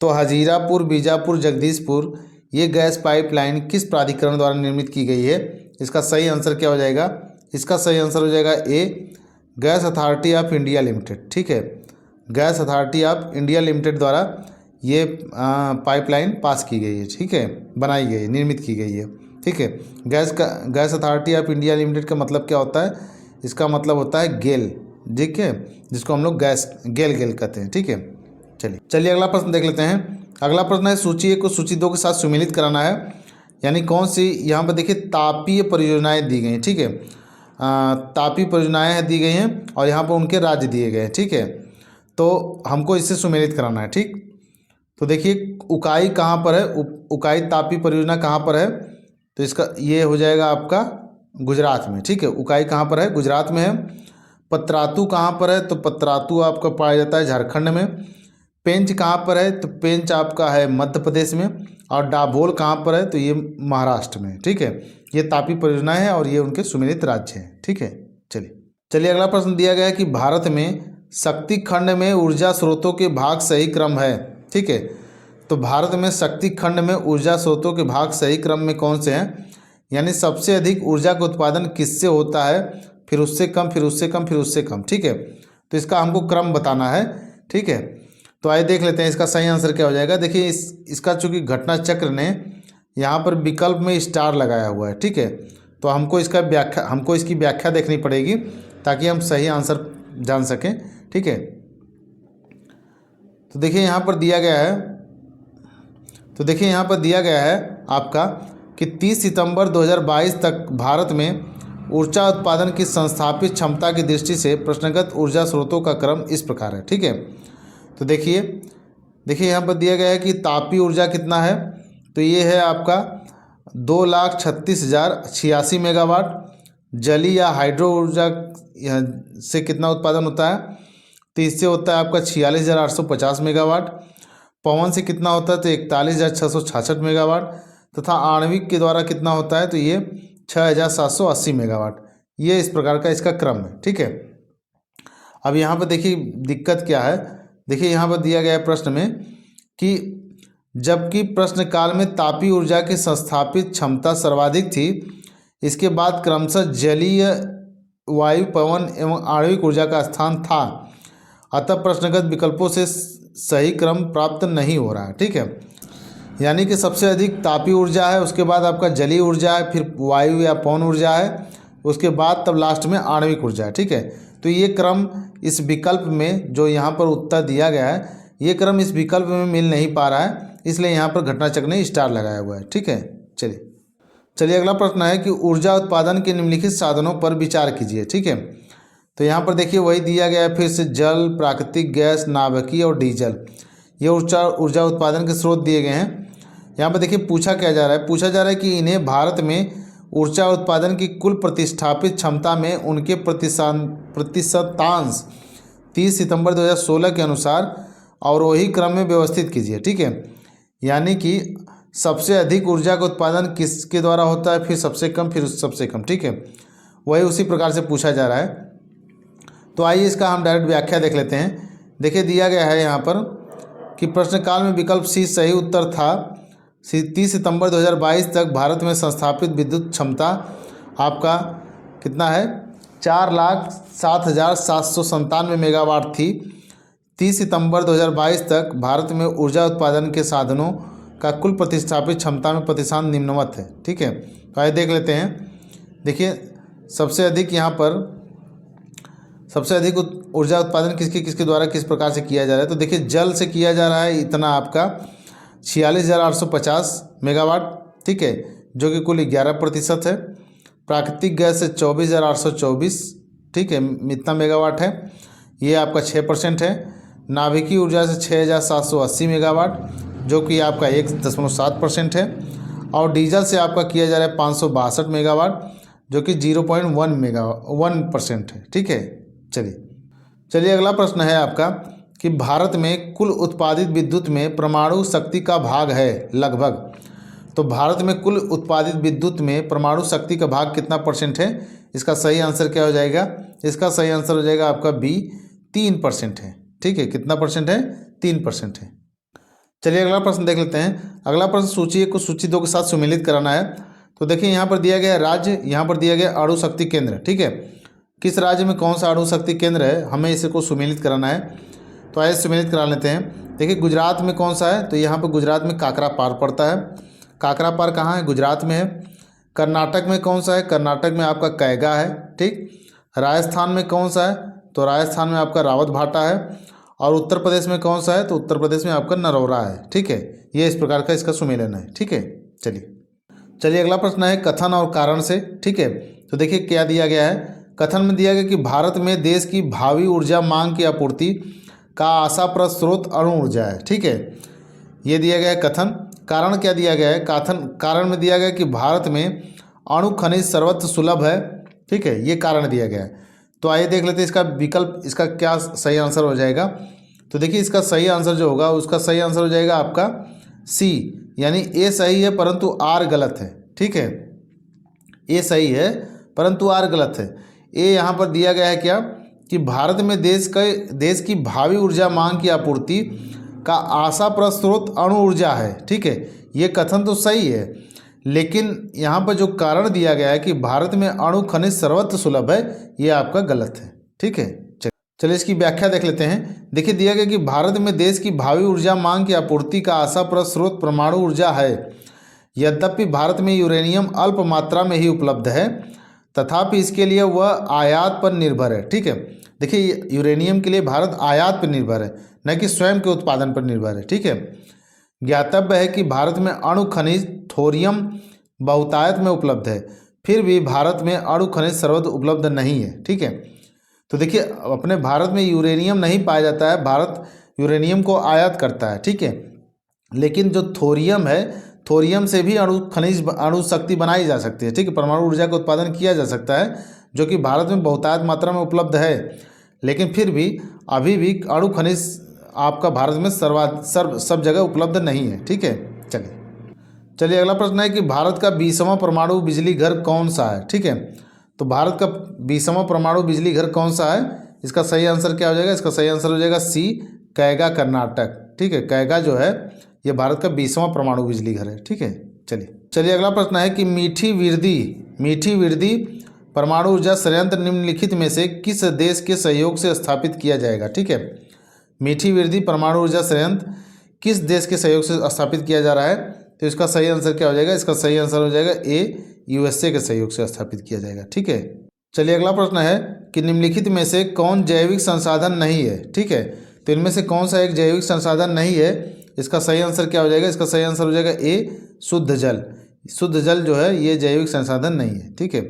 तो हजीरापुर बीजापुर जगदीशपुर ये गैस पाइपलाइन किस प्राधिकरण द्वारा निर्मित की गई है? इसका सही आंसर क्या हो जाएगा? इसका सही आंसर हो जाएगा A, Gas Authority of India Limited. ठीक है, Gas Authority of India Limited द्वारा ये पाइपलाइन पास की गई है। ठीक है, बनाई गई है, निर्मित की गई है। ठीक है, Gas Authority of India limited का मतलब क्या होता है? इसका मतलब होता है गेल। ठीक है, जिसको हम लोग गेल कहते हैं। ठीक है, चलिए अगला प्रश्न देख लेते हैं। अगला प्रश्न है सूची 1 को सूची 2 के साथ सुमेलित कराना है। यानी कौन सी, यहाँ पर देखिए तापीय परियोजनाएं दी गई हैं। ठीक है, तापीय परियोजनाएं दी गई हैं और यहाँ पर उनके राज्य दिए गए हैं। ठीक है, तो हमको इससे सुमेलित कराना है। ठीक, तो देखिए उकाई कहाँ पर है? उकाई तापीय परियोजना कहाँ पर है? तो इसका ये हो जाएगा आपका गुजरात में। ठीक है, उकाई कहाँ पर है? गुजरात में है। पतरातू कहाँ पर है? तो पतरातू आपका पाया जाता है झारखंड में। पेंच कहाँ पर है? तो पेंच आपका है मध्य प्रदेश में। और डाभोल कहाँ पर है? तो ये महाराष्ट्र में। ठीक है, ये तापी परियोजना है और ये उनके सुमेलित राज्य हैं। ठीक है, चलिए अगला प्रश्न दिया गया है कि भारत में शक्ति खंड में ऊर्जा स्रोतों के भाग सही क्रम है। ठीक है, तो भारत में शक्ति खंड में ऊर्जा स्रोतों के भाग सही क्रम में कौन से हैं? यानी सबसे अधिक ऊर्जा का उत्पादन किससे होता है, फिर उससे कम, फिर उससे कम, फिर उससे कम। ठीक है, तो इसका हमको क्रम बताना है। ठीक है, तो आइए देख लेते हैं इसका सही आंसर क्या हो जाएगा। देखिए इसका चूंकि घटना चक्र ने यहाँ पर विकल्प में स्टार लगाया हुआ है। ठीक है, तो हमको इसकी व्याख्या देखनी पड़ेगी ताकि हम सही आंसर जान सकें। ठीक है, तो देखिए यहाँ पर दिया गया है आपका कि 30 सितंबर 2022 तक भारत में ऊर्जा उत्पादन की संस्थापित क्षमता की दृष्टि से प्रश्नगत ऊर्जा स्रोतों का क्रम इस प्रकार है। ठीक है, तो देखिए यहाँ पर दिया गया है कि तापीय ऊर्जा कितना है। तो ये है आपका 2,36,086 मेगावाट। जली या हाइड्रो ऊर्जा से कितना उत्पादन होता है? तो इससे होता है आपका 46,850 मेगावाट। पवन से कितना होता है? तो 41,666 मेगावाट। तथा आणविक के द्वारा कितना होता है? तो ये 6,780 मेगावाट। ये इस प्रकार का इसका क्रम है। ठीक है, अब यहाँ पर देखिए दिक्कत क्या है। देखिए यहाँ पर दिया गया है प्रश्न में कि जबकि प्रश्न काल में तापीय ऊर्जा की संस्थापित क्षमता सर्वाधिक थी, इसके बाद क्रमशः जलीय, वायु, पवन एवं आणविक ऊर्जा का स्थान था। अतः प्रश्नगत विकल्पों से सही क्रम प्राप्त नहीं हो रहा है। ठीक है, यानी कि सबसे अधिक तापीय ऊर्जा है, उसके बाद आपका जलीय ऊर्जा है, फिर वायु या पवन ऊर्जा है, उसके बाद तब लास्ट में आणविक ऊर्जा है। ठीक है, तो ये क्रम इस विकल्प में जो यहाँ पर उत्तर दिया गया है, ये क्रम इस विकल्प में मिल नहीं पा रहा है, इसलिए यहाँ पर घटना चक्र ने स्टार लगाया हुआ है। ठीक है, चलिए अगला प्रश्न है कि ऊर्जा उत्पादन के निम्नलिखित साधनों पर विचार कीजिए। ठीक है, तो यहाँ पर देखिए वही दिया गया है फिर से, जल, प्राकृतिक गैस, नाभिकीय और डीजल, ये ऊर्जा उत्पादन के स्रोत दिए गए हैं। यहाँ पर देखिए पूछा जा रहा है कि इन्हें भारत में ऊर्जा उत्पादन की कुल प्रतिष्ठापित क्षमता में उनके प्रतिशतांश 30 सितंबर 2016 के अनुसार और वही क्रम में व्यवस्थित कीजिए। ठीक है, यानी कि सबसे अधिक ऊर्जा का उत्पादन किसके द्वारा होता है, फिर सबसे कम, फिर सबसे कम। ठीक है, वही उसी प्रकार से पूछा जा रहा है। तो आइए इसका हम डायरेक्ट व्याख्या देख लेते हैं। देखिए दिया गया है यहाँ पर कि प्रश्नकाल में विकल्प सी सही उत्तर था। 30 सितंबर 2022 तक भारत में संस्थापित विद्युत क्षमता आपका कितना है, 4,07,797 मेगावाट थी। 30 सितंबर 2022 तक भारत में ऊर्जा उत्पादन के साधनों का कुल प्रतिस्थापित क्षमता में प्रतिशत निम्नवत है। ठीक है, तो आइए देख लेते हैं। देखिए सबसे अधिक यहाँ पर ऊर्जा उत्पादन किसके द्वारा किस प्रकार से किया जा रहा है। तो देखिए जल से किया जा रहा है इतना आपका 46,850 मेगावाट, ठीक है, जो कि कुल 11% है। प्राकृतिक गैस से 24,824, ठीक है, इतना मेगावाट है, ये आपका 6% है। नाभिकीय ऊर्जा से 6,780 मेगावाट, जो कि आपका 1.7% है। और डीजल से आपका किया जा रहा है 562 मेगावाट, जो कि 0.1% है। ठीक है, चलिए अगला प्रश्न है आपका कि भारत में कुल उत्पादित विद्युत में परमाणु शक्ति का भाग है लगभग। तो भारत में कुल उत्पादित विद्युत में परमाणु शक्ति का भाग कितना % है। इसका सही आंसर क्या हो जाएगा, इसका सही आंसर हो जाएगा आपका बी, 3% है। ठीक है, कितना % है, 3% है। चलिए अगला प्रश्न देख लेते हैं। अगला प्रश्न सूची 1 को सूची 2 के साथ सुमेलित कराना है। तो देखिए यहाँ पर दिया गया राज्य, यहाँ पर दिया गया अणु शक्ति केंद्र। ठीक है, किस राज्य में कौन सा अणु शक्ति केंद्र है, हमें इसे को सुमेलित कराना है। तो आइए सुमेलित करा लेते हैं। देखिए गुजरात में कौन सा है, तो यहाँ पर गुजरात में काकरापार पड़ता है। काकरापार कहाँ है, गुजरात में है। कर्नाटक में कौन सा है, कर्नाटक में आपका कैगा है। ठीक, राजस्थान में कौन सा है, तो राजस्थान में आपका रावत भाटा है। और उत्तर प्रदेश में कौन सा है, तो उत्तर प्रदेश में आपका नरौरा है। ठीक है, ये इस प्रकार का इसका सुमेलन है। ठीक है, चलिए अगला प्रश्न है कथन और कारण से। ठीक है, तो देखिए क्या दिया गया है। कथन में दिया गया कि भारत में देश की भावी ऊर्जा मांग की आपूर्ति का आशाप्रद स्रोत अणु ऊर्जा है। ठीक है, ये दिया गया है कथन। कारण क्या दिया गया है, कारण में दिया गया कि भारत में अणु खनिज सर्वत्र सुलभ है। ठीक है, ये कारण दिया गया है। तो आइए देख लेते हैं इसका विकल्प, इसका क्या सही आंसर हो जाएगा। तो देखिए इसका सही आंसर जो होगा, उसका सही आंसर हो जाएगा आपका सी, यानी ए सही है परंतु आर गलत है। ठीक है, ए सही है परंतु आर गलत है। ए यहाँ पर दिया गया है क्या कि भारत में देश की भावी ऊर्जा मांग की आपूर्ति का आशाप्रद स्रोत अणु ऊर्जा है। ठीक है, ये कथन तो सही है, लेकिन यहाँ पर जो कारण दिया गया है कि भारत में अणु खनिज सर्वत्र सुलभ है, ये आपका गलत है। ठीक है, चलिए इसकी व्याख्या देख लेते हैं। देखिए दिया गया कि भारत में देश की भावी ऊर्जा मांग की आपूर्ति का आशाप्रद स्रोत परमाणु ऊर्जा है। यद्यपि भारत में यूरेनियम अल्प मात्रा में ही उपलब्ध है, तथापि इसके लिए वह आयात पर निर्भर है। ठीक है, देखिए यूरेनियम के लिए भारत आयात पर निर्भर है, न कि स्वयं के उत्पादन पर निर्भर है। ठीक है, ज्ञातव्य है कि भारत में अणु खनिज थोरियम बहुतायत में उपलब्ध है, फिर भी भारत में अणु खनिज सर्वत्र उपलब्ध नहीं है। ठीक है, तो देखिए अपने भारत में यूरेनियम नहीं पाया जाता है, भारत यूरेनियम को आयात करता है। ठीक है, लेकिन जो थोरियम है, थोरियम से भी अणु शक्ति बनाई जा सकती है। ठीक है, परमाणु ऊर्जा का उत्पादन किया जा सकता है, जो कि भारत में बहुतायत मात्रा में उपलब्ध है, लेकिन फिर भी अभी भी अणु खनिज आपका भारत में सब जगह उपलब्ध नहीं है। ठीक है, चलिए अगला प्रश्न है कि भारत का 20वां परमाणु बिजली घर कौन सा है। ठीक है, तो भारत का 20वां परमाणु बिजली घर कौन सा है, इसका सही आंसर क्या हो जाएगा, इसका सही आंसर हो जाएगा सी, कैगा कर्नाटक। ठीक है, कैगा जो है ये भारत का 20वां परमाणु बिजली घर है। ठीक है, चलिए अगला प्रश्न है कि मीठी विरदी परमाणु ऊर्जा संयंत्र निम्नलिखित में से किस देश के सहयोग से स्थापित किया जाएगा। ठीक है, मीठी विरदी परमाणु ऊर्जा संयंत्र किस देश के सहयोग से स्थापित किया जा रहा है, तो इसका सही आंसर क्या हो जाएगा, इसका सही आंसर हो जाएगा ए, यूएसए के सहयोग से स्थापित किया जाएगा। ठीक है, चलिए अगला प्रश्न है कि निम्नलिखित में से कौन जैविक संसाधन नहीं है। ठीक है, तो इनमें से कौन सा एक जैविक संसाधन नहीं है, इसका सही आंसर क्या हो जाएगा, इसका सही आंसर हो जाएगा ए, शुद्ध जल। शुद्ध जल जो है ये जैविक संसाधन नहीं है। ठीक है,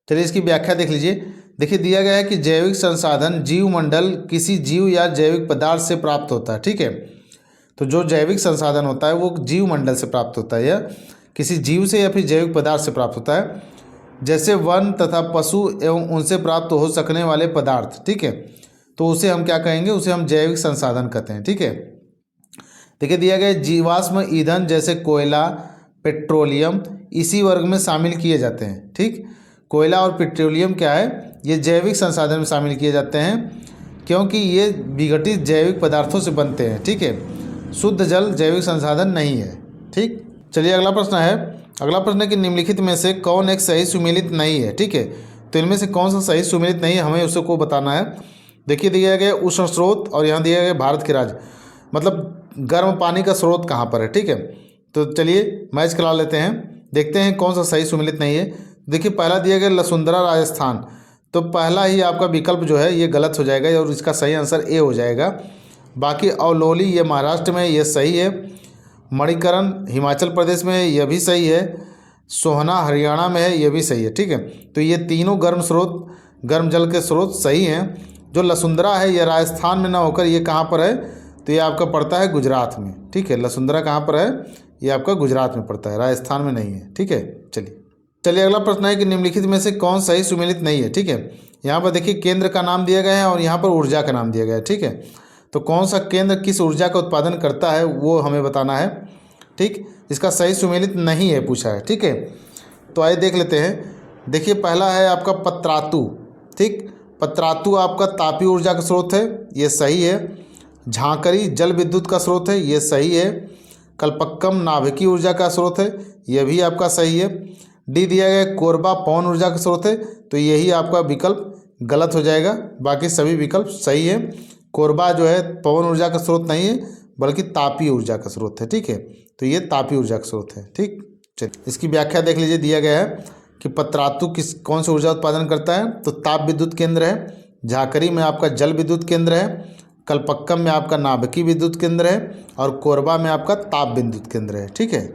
चलिए इसकी व्याख्या देख लीजिए। देखिए दिया गया है कि जैविक संसाधन जीवमंडल किसी जीव या जैविक पदार्थ से प्राप्त होता है। ठीक है, तो जो जैविक संसाधन होता है वो जीवमंडल से प्राप्त होता है, या किसी जीव से या फिर जैविक पदार्थ से प्राप्त होता है, जैसे वन तथा पशु एवं उनसे प्राप्त हो सकने वाले पदार्थ। ठीक है, तो उसे हम क्या कहेंगे, उसे हम जैविक संसाधन कहते हैं। ठीक है, देखिए दिया गया जीवाश्म ईंधन जैसे कोयला, पेट्रोलियम इसी वर्ग में शामिल किए जाते हैं। ठीक, कोयला और पेट्रोलियम क्या है, ये जैविक संसाधन में शामिल किए जाते हैं, क्योंकि ये विघटित जैविक पदार्थों से बनते हैं। ठीक है, शुद्ध जल जैविक संसाधन नहीं है। ठीक, चलिए अगला प्रश्न है। अगला प्रश्न है कि निम्नलिखित में से कौन एक सही सुमेलित नहीं है। ठीक है, तो इनमें से कौन सा सही सुमेलित नहीं है, हमें उसको बताना है। देखिए दिया गया उष्ण स्रोत और यहाँ दिया गया भारत के राज्य, मतलब गर्म पानी का स्रोत कहाँ पर है। ठीक है, तो चलिए मैच करा लेते हैं, देखते हैं कौन सा सही सुमेलित नहीं है। देखिए पहला दिया गया लसुंदरा राजस्थान, तो पहला ही आपका विकल्प जो है ये गलत हो जाएगा और इसका सही आंसर ए हो जाएगा। बाकी अवलोली ये महाराष्ट्र में, ये सही है। मणिकरण हिमाचल प्रदेश में, यह भी सही है। सोहना हरियाणा में है, यह भी सही है। ठीक है, तो ये तीनों गर्म स्रोत, गर्म जल के स्रोत सही हैं। जो लसुंदरा है ये राजस्थान में ना होकर ये कहाँ पर है, तो ये आपका पड़ता है गुजरात में। ठीक है, लसुंदरा कहाँ पर है, ये आपका गुजरात में पड़ता है, राजस्थान में नहीं है। ठीक है, चलिए अगला प्रश्न है कि निम्नलिखित में से कौन सही सुमेलित नहीं है। ठीक है, यहाँ पर देखिए केंद्र का नाम दिया गया है और यहाँ पर ऊर्जा का नाम दिया गया है। ठीक है, तो कौन सा केंद्र किस ऊर्जा का उत्पादन करता है वो हमें बताना है। ठीक, इसका सही सुमेलित नहीं है पूछा है। ठीक है, तो आइए देख लेते हैं। देखिए पहला है आपका पत्रातु। ठीक, पत्रातु आपका तापीय ऊर्जा का स्रोत है, ये सही है। झांकरी जल विद्युत का स्रोत है, ये सही है। कल्पक्कम नाभिकीय ऊर्जा का स्रोत है, यह भी आपका सही है। डी दिया गया कोरबा पवन ऊर्जा का स्रोत है, तो यही आपका विकल्प गलत हो जाएगा, बाकी सभी विकल्प सही है। कोरबा जो है पवन ऊर्जा का स्रोत नहीं है बल्कि तापीय ऊर्जा का स्रोत है। ठीक है, तो ये तापीय ऊर्जा का स्रोत है। ठीक, चलिए इसकी व्याख्या देख लीजिए। दिया गया है कि पत्रातु कौन सी ऊर्जा उत्पादन करता है, तो ताप विद्युत केंद्र है। झाकरी में आपका जल विद्युत केंद्र है। कल्पक्कम में आपका नाभिकीय विद्युत केंद्र है और कोरबा में आपका ताप विद्युत केंद्र है। ठीक है,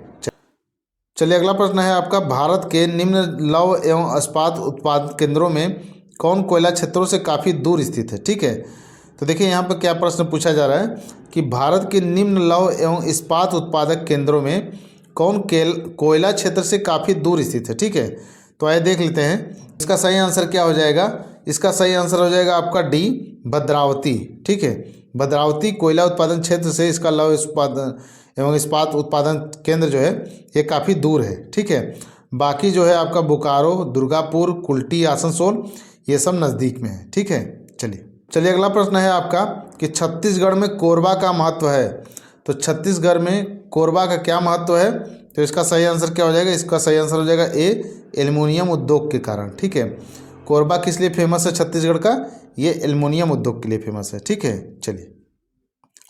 चलिए अगला प्रश्न है आपका, भारत के निम्न लौह एवं इस्पात उत्पादन केंद्रों में कौन कोयला क्षेत्रों से काफ़ी दूर स्थित है। ठीक है, तो देखिए यहाँ पर क्या प्रश्न पूछा जा रहा है कि भारत के निम्न लौह एवं इस्पात उत्पादक केंद्रों में कौन कोयला क्षेत्र से काफ़ी दूर स्थित है। ठीक है, तो आइए देख लेते हैं इसका सही आंसर क्या हो जाएगा। इसका सही आंसर हो जाएगा आपका डी भद्रावती। ठीक है, भद्रावती कोयला उत्पादन क्षेत्र से इसका लौह उत्पादन एवं इस्पात उत्पादन केंद्र जो है ये काफ़ी दूर है। ठीक है, बाकी जो है आपका बोकारो, दुर्गापुर, कुल्टी, आसनसोल ये सब नज़दीक में है। ठीक है, चलिए अगला प्रश्न है आपका कि छत्तीसगढ़ में कोरबा का महत्व है। तो छत्तीसगढ़ में कोरबा का क्या महत्व है, तो इसका सही आंसर क्या हो जाएगा। इसका सही आंसर हो जाएगा ए, एल्युमिनियम उद्योग के कारण। ठीक है, कोरबा किस लिए फेमस है छत्तीसगढ़ का, ये एल्युमिनियम उद्योग के लिए फेमस है। ठीक है, चलिए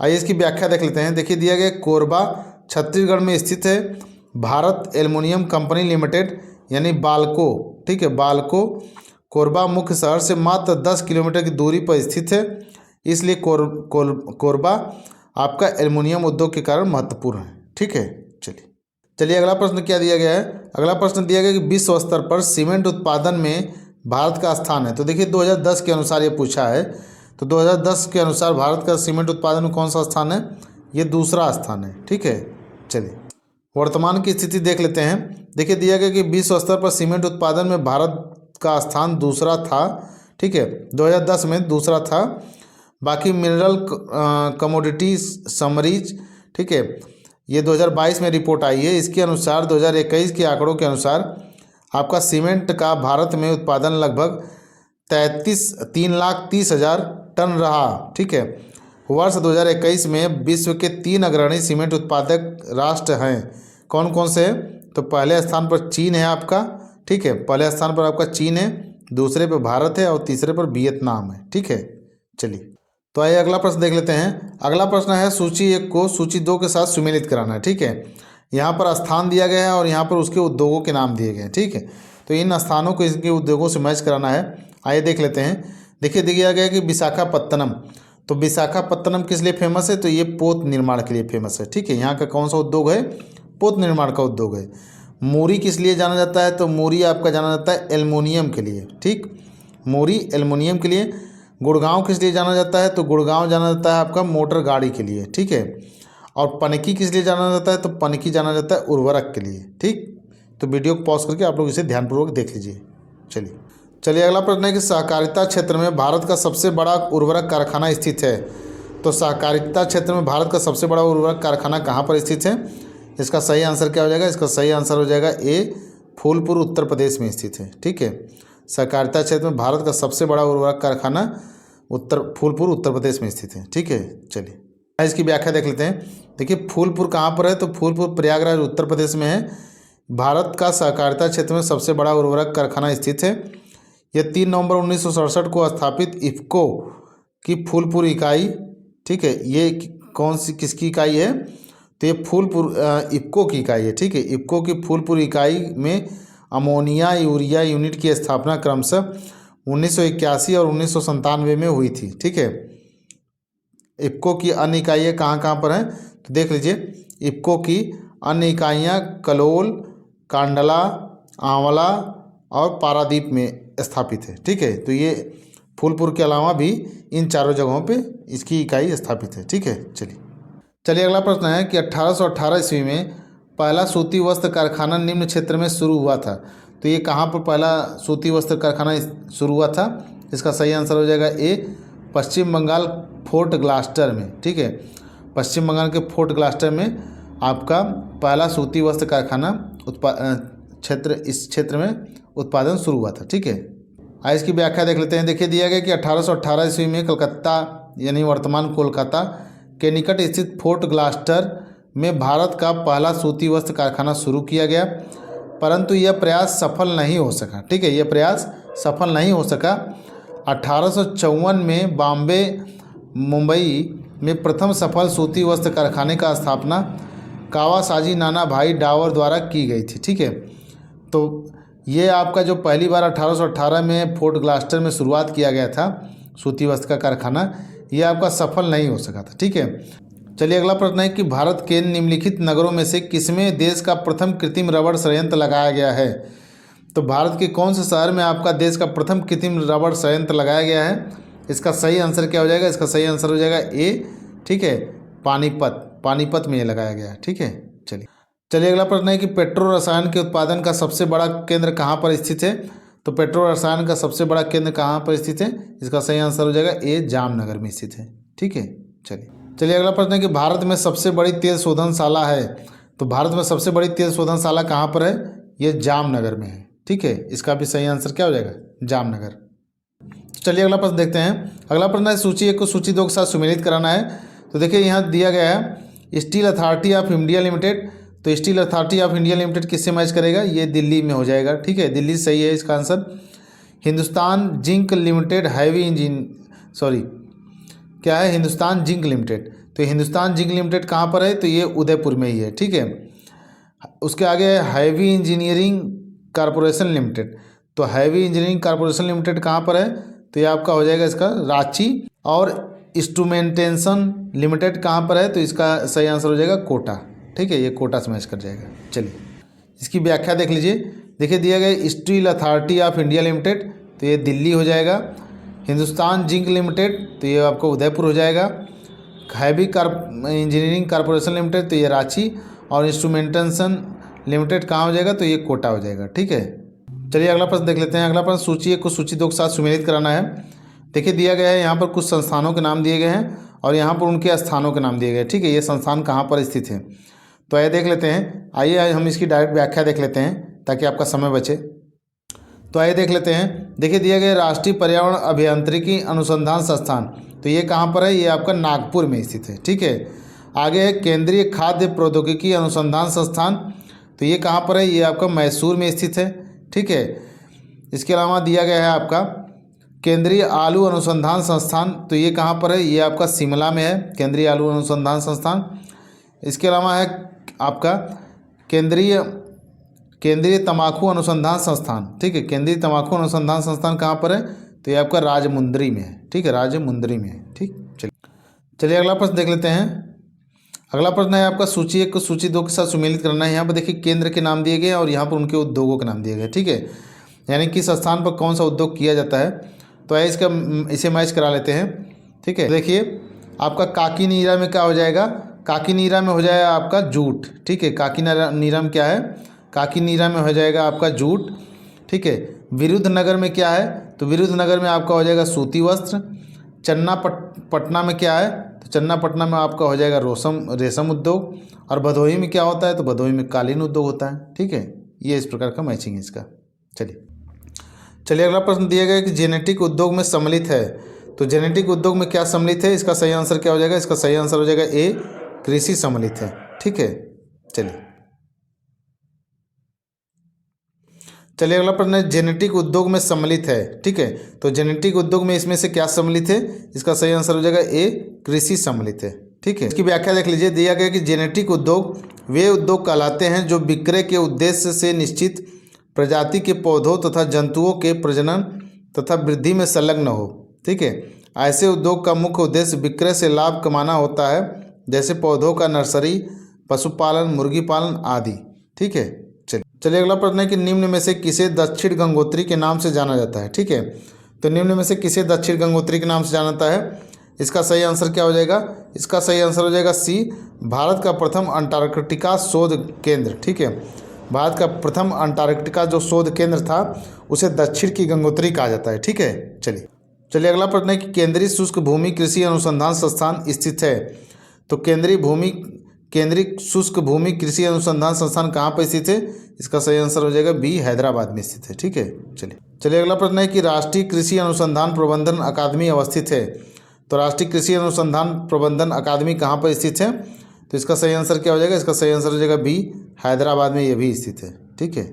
आइए इसकी व्याख्या देख लेते हैं। देखिए दिया गया कोरबा छत्तीसगढ़ में स्थित है। भारत एल्युमिनियम कंपनी लिमिटेड यानी बाल्को, ठीक है, बाल्को कोरबा मुख्य शहर से मात्र 10 किलोमीटर की दूरी पर स्थित है, इसलिए कोरबा आपका एल्युमिनियम उद्योग के कारण महत्वपूर्ण है। ठीक है, चलिए अगला प्रश्न क्या दिया गया है। अगला प्रश्न दिया गया कि विश्व स्तर पर सीमेंट उत्पादन में भारत का स्थान है। तो देखिए 2010 के अनुसार ये पूछा है, तो 2010 के अनुसार भारत का सीमेंट उत्पादन में कौन सा स्थान है, ये दूसरा स्थान है। ठीक है, चलिए वर्तमान की स्थिति देख लेते हैं। देखिए दिया गया कि विश्व स्तर पर सीमेंट उत्पादन में भारत का स्थान दूसरा था। ठीक है, 2010 में दूसरा था। बाकी मिनरल कमोडिटी समरीज, ठीक है, ये 2022 में रिपोर्ट आई है। इसके अनुसार 2021 के आंकड़ों के अनुसार आपका सीमेंट का भारत में उत्पादन लगभग 3,30,000 टन रहा। ठीक है, वर्ष 2021 में विश्व के 3 अग्रणी सीमेंट उत्पादक राष्ट्र हैं। कौन कौन से हैं, तो पहले स्थान पर चीन है आपका। ठीक है, पहले स्थान पर आपका चीन है, दूसरे पर भारत है और तीसरे पर वियतनाम है। ठीक है, चलिए तो आइए अगला प्रश्न देख लेते हैं। अगला प्रश्न है सूची 1 को सूची 2 के साथ सुमेलित कराना है। ठीक है, यहाँ पर स्थान दिया गया है और यहाँ पर उसके उद्योगों के नाम दिए गए हैं। ठीक है, तो इन स्थानों को इनके उद्योगों से मैच कराना है। आइए देख लेते हैं। देखिए दिया गया है कि विशाखापत्तनम, तो विशाखापत्तनम किस लिए फेमस है, तो ये पोत निर्माण के लिए फेमस है। ठीक है, यहाँ का कौन सा उद्योग है, पोत निर्माण का उद्योग है। मूरी किस लिए जाना जाता है, तो मूरी आपका जाना जाता है एल्युमिनियम के लिए। ठीक, मूरी एल्युमिनियम के लिए। गुड़गांव किस लिए जाना जाता है, तो गुड़गांव जाना जाता है आपका मोटर गाड़ी के लिए। ठीक है, और पनकी किस लिए जाना जाता है, तो पनकी जाना जाता है उर्वरक के लिए। ठीक, तो वीडियो को पॉज करके आप लोग इसे ध्यानपूर्वक देख लीजिए। चलिए अगला प्रश्न है कि सहकारिता क्षेत्र में भारत का सबसे बड़ा उर्वरक कारखाना स्थित है। तो सहकारिता क्षेत्र में भारत का सबसे बड़ा उर्वरक कारखाना कहाँ पर स्थित है, इसका सही आंसर क्या हो जाएगा। इसका सही आंसर हो जाएगा ए, फूलपुर उत्तर प्रदेश में स्थित है। ठीक है, सहकारिता क्षेत्र में भारत का सबसे बड़ा उर्वरक कारखाना फूलपुर उत्तर प्रदेश में स्थित है। ठीक है, चलिए इसकी व्याख्या देख लेते हैं। देखिए फूलपुर कहाँ पर है, तो फूलपुर प्रयागराज उत्तर प्रदेश में है। भारत का सहकारिता क्षेत्र में सबसे बड़ा उर्वरक कारखाना स्थित है। यह 3 नवंबर 1967 को स्थापित इफ्को की फूलपुर इकाई, ठीक है, ये कौन सी किसकी इकाई है, तो ये फूलपुर इफ्को की इकाई है। ठीक है, इफ्को की फूलपुर इकाई में अमोनिया यूरिया यूनिट की स्थापना क्रमशः 1981 और 1997 में हुई थी। ठीक है, इफ्को की अन्य इकाइयाँ कहाँ कहाँ पर हैं, तो देख लीजिए। इफ्को की अन्य इकाइयाँ कलोल, कांडला, आंवला और पारादीप में स्थापित है। ठीक है, तो ये फूलपुर के अलावा भी इन चारों जगहों पे इसकी इकाई स्थापित है। ठीक है, चलिए अगला प्रश्न है कि 1818 ईस्वी में पहला सूती वस्त्र कारखाना निम्न क्षेत्र में शुरू हुआ था। तो ये कहाँ पर पहला सूती वस्त्र कारखाना शुरू हुआ था, इसका सही आंसर हो जाएगा ए, पश्चिम बंगाल फोर्ट ग्लास्टर में। ठीक है, पश्चिम बंगाल के फोर्ट ग्लास्टर में आपका पहला सूती वस्त्र कारखाना इस क्षेत्र में उत्पादन शुरू हुआ था। ठीक है, आज इसकी व्याख्या देख लेते हैं। देखिए दिया गया कि 1818 ईस्वी में कलकत्ता यानी वर्तमान कोलकाता के निकट स्थित फोर्ट ग्लास्टर में भारत का पहला सूती वस्त्र कारखाना शुरू किया गया, परंतु यह प्रयास सफल नहीं हो सका। ठीक है, यह प्रयास सफल नहीं हो सका। 1854 में बॉम्बे मुंबई में प्रथम सफल सूती वस्त्र कारखाने का स्थापना कावासाजी नाना भाई डावर द्वारा की गई थी। ठीक है, तो ये आपका जो पहली बार 1818 में फोर्ट ग्लास्टर में शुरुआत किया गया था सूती वस्त्र का कारखाना, ये आपका सफल नहीं हो सका था। ठीक है, चलिए अगला प्रश्न है कि भारत के निम्नलिखित नगरों में से किसमें देश का प्रथम कृत्रिम रबड़ संयंत्र लगाया गया है। तो भारत के कौन से शहर में आपका देश का प्रथम कृत्रिम रबड़ संयंत्र लगाया गया है, इसका सही आंसर क्या हो जाएगा, इसका सही आंसर हो जाएगा ए। ठीक है, पानीपत में ये लगाया गया है। ठीक है, चलिए अगला प्रश्न है कि पेट्रो रसायन के उत्पादन का सबसे बड़ा केंद्र कहाँ पर स्थित है। तो पेट्रो रसायन का सबसे बड़ा केंद्र कहाँ पर स्थित है, इसका सही आंसर हो जाएगा ए, जामनगर में स्थित है। ठीक है, चलिए अगला प्रश्न है कि भारत में सबसे बड़ी तेल शोधनशाला है। तो भारत में सबसे बड़ी तेल शोधनशाला कहाँ पर है, ये जामनगर में है। ठीक है, इसका भी सही आंसर क्या हो जाएगा, जामनगर। चलिए अगला प्रश्न देखते हैं। अगला प्रश्न है सूची 1 को सूची 2 के साथ सुमेलित कराना है। तो देखिए यहाँ दिया गया है Steel Authority of India Limited. तो Steel Authority of India Limited किससे मैच करेगा, ये दिल्ली में हो जाएगा। ठीक है, दिल्ली सही है इसका answer. Hindustan zinc limited heavy engine क्या है, हिंदुस्तान जिंक लिमिटेड। तो हिंदुस्तान जिंक लिमिटेड कहाँ पर है, तो ये उदयपुर में ही है। ठीक है, उसके आगे है हैवी इंजीनियरिंग कॉरपोरेशन लिमिटेड। तो हैवी इंजीनियरिंग कॉरपोरेशन लिमिटेड कहाँ पर है, तो ये आपका हो जाएगा इसका रांची। और इंस्ट्रूमेंटेशन लिमिटेड कहाँ पर है, तो इसका सही आंसर हो जाएगा कोटा। ठीक है, ये कोटा से मैच कर जाएगा। चलिए इसकी व्याख्या देख लीजिए। देखिए दिया गया steel Authority of India Limited, तो ये दिल्ली हो जाएगा। हिंदुस्तान जिंक लिमिटेड, तो ये आपको उदयपुर हो जाएगा। हैवी इंजीनियरिंग कॉरपोरेशन लिमिटेड, तो ये रांची। और इंस्ट्रूमेंटेशन लिमिटेड कहाँ हो जाएगा, तो ये कोटा हो जाएगा। ठीक है, चलिए अगला प्रश्न देख लेते हैं। अगला प्रश्न सूची 1 को सूची 2 के साथ सुमेलित कराना है। देखिए दिया गया है यहाँ पर कुछ संस्थानों के नाम दिए गए हैं और यहाँ पर उनके स्थानों के नाम दिए गए। ठीक है, ये संस्थान कहाँ पर स्थित है, तो आइए देख लेते हैं। आइए हम इसकी डायरेक्ट व्याख्या देख लेते हैं ताकि आपका समय बचे। तो आइए देख लेते हैं। देखिए दिया गया राष्ट्रीय पर्यावरण अभियांत्रिकी अनुसंधान संस्थान, तो ये कहाँ पर है, ये आपका नागपुर में स्थित है। ठीक है, आगे है केंद्रीय खाद्य प्रौद्योगिकी अनुसंधान संस्थान, तो ये कहाँ पर है, ये आपका मैसूर में स्थित है। ठीक है, इसके अलावा दिया गया है आपका केंद्रीय आलू अनुसंधान संस्थान, तो ये कहाँ पर है, ये आपका शिमला में है, केंद्रीय आलू अनुसंधान संस्थान। इसके अलावा है आपका केंद्रीय तंबाकू अनुसंधान संस्थान। ठीक है, केंद्रीय तंबाकू अनुसंधान संस्थान कहाँ पर है, तो ये आपका राजमुंदरी में है। ठीक है, राजमुंदरी में है। ठीक, चलिए अगला प्रश्न देख लेते हैं। अगला प्रश्न है आपका सूची 1 को सूची 2 के साथ सुमेलित करना है। यहाँ पर देखिए केंद्र के नाम दिए गए और यहाँ पर उनके उद्योगों के नाम दिए गए। ठीक है, यानी किस स्थान पर कौन सा उद्योग किया जाता है, तो इसे मैच करा लेते हैं। ठीक है, देखिए आपका काकीनीरा में क्या हो जाएगा, काकीनीरा में हो जाएगा आपका जूट। ठीक है, काकीनीरा में क्या है, काकीनीरा में हो जाएगा आपका जूट। ठीक है, विरुद्धनगर में क्या है, तो विरुद्धनगर में आपका हो जाएगा सूती वस्त्र। पटना में क्या है, तो पटना में आपका हो जाएगा रेशम उद्योग। और भदोही में क्या होता है, तो भदोही में कालीन उद्योग होता है। ठीक है, ये इस प्रकार का मैचिंग है इसका। चलिए अगला प्रश्न दिया गया कि जेनेटिक उद्योग में सम्मिलित है। तो जेनेटिक उद्योग में क्या सम्मिलित है, इसका सही आंसर क्या हो जाएगा, इसका सही आंसर हो जाएगा ए, कृषि सम्मिलित है। ठीक है, चलिए अगला प्रश्न है, जेनेटिक उद्योग में सम्मिलित है। ठीक है, तो जेनेटिक उद्योग में इसमें से क्या सम्मिलित है, इसका सही आंसर हो जाएगा ए, कृषि सम्मिलित है। ठीक है, इसकी व्याख्या देख लीजिए, दिया गया कि जेनेटिक उद्योग वे उद्योग कहलाते हैं जो विक्रय के उद्देश्य से निश्चित प्रजाति के पौधों तथा जंतुओं के प्रजनन तथा वृद्धि में संलग्न हो। ठीक है, ऐसे उद्योग का मुख्य उद्देश्य विक्रय से लाभ कमाना होता है, जैसे पौधों का नर्सरी, पशुपालन, मुर्गी पालन आदि। ठीक है, चलिए अगला प्रश्न है कि निम्न में से किसे दक्षिण गंगोत्री के नाम से जाना जाता है। ठीक है, तो निम्न में से किसे दक्षिण गंगोत्री के नाम से जाना जाता है, इसका सही आंसर क्या हो जाएगा, इसका सही आंसर हो जाएगा सी, भारत का प्रथम अंटार्कटिका शोध केंद्र। ठीक है, भारत का प्रथम अंटार्कटिका जो शोध केंद्र था उसे दक्षिण की गंगोत्री कहा जाता है। ठीक है, चलिए अगला प्रश्न है कि केंद्रीय शुष्क भूमि कृषि अनुसंधान संस्थान स्थित है। तो केंद्रीय शुष्क भूमि कृषि अनुसंधान संस्थान कहाँ पर स्थित है, इसका सही आंसर हो जाएगा बी, हैदराबाद में स्थित है। ठीक है, चलिए अगला प्रश्न है कि राष्ट्रीय कृषि अनुसंधान प्रबंधन अकादमी अवस्थित है। तो राष्ट्रीय कृषि अनुसंधान प्रबंधन अकादमी कहाँ पर स्थित है, तो इसका सही आंसर क्या हो जाएगा, इसका सही आंसर हो जाएगा बी, हैदराबाद में ये भी स्थित है। ठीक है,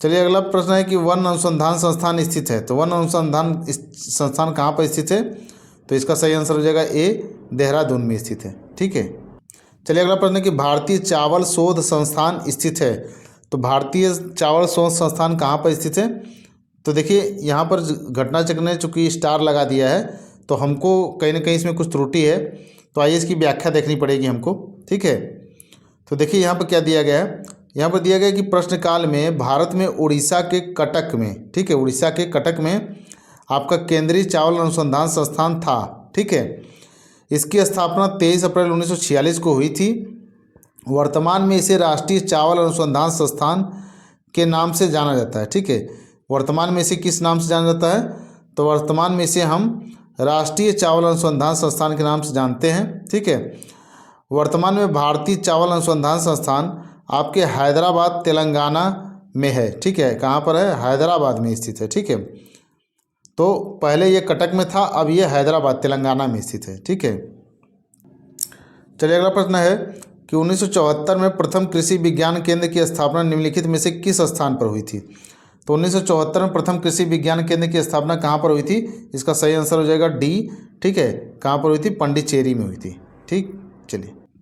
चलिए अगला प्रश्न है कि वन अनुसंधान संस्थान स्थित है। तो वन अनुसंधान संस्थान कहाँ पर स्थित है, तो इसका सही आंसर हो जाएगा ए, देहरादून में स्थित है। ठीक है, चलिए अगला प्रश्न है कि भारतीय चावल शोध संस्थान स्थित है। तो भारतीय चावल शोध संस्थान कहाँ पर स्थित है, तो देखिए यहाँ पर घटना चक्र ने चूँकि स्टार लगा दिया है तो हमको कहीं ना कहीं इसमें कुछ त्रुटि है, तो आइए इसकी व्याख्या देखनी पड़ेगी हमको। ठीक है, तो देखिए यहाँ पर क्या दिया गया है, यहाँ पर दिया गया है कि प्रश्नकाल में भारत में उड़ीसा के कटक में, ठीक है, उड़ीसा के कटक में आपका केंद्रीय चावल अनुसंधान संस्थान था। ठीक है, इसकी स्थापना 23 अप्रैल 1946 को हुई थी। वर्तमान में इसे राष्ट्रीय चावल अनुसंधान संस्थान के नाम से जाना जाता है। ठीक है, वर्तमान में इसे किस नाम से जाना जाता है, तो वर्तमान में इसे हम राष्ट्रीय चावल अनुसंधान संस्थान के नाम से जानते हैं। ठीक है, वर्तमान में भारतीय चावल अनुसंधान संस्थान आपके हैदराबाद तेलंगाना में है। ठीक है, कहाँ पर है, हैदराबाद में स्थित है। ठीक है, तो पहले ये कटक में था, अब ये हैदराबाद तेलंगाना में स्थित है। ठीक है, चलिए अगला प्रश्न है कि 1974 में प्रथम कृषि विज्ञान केंद्र की स्थापना निम्नलिखित में से किस स्थान पर हुई थी। तो 1974 में प्रथम कृषि विज्ञान केंद्र की स्थापना कहाँ पर हुई थी, इसका सही आंसर हो जाएगा डी। ठीक है, कहाँ पर हुई थी, पंडिचेरी में हुई थी। ठीक,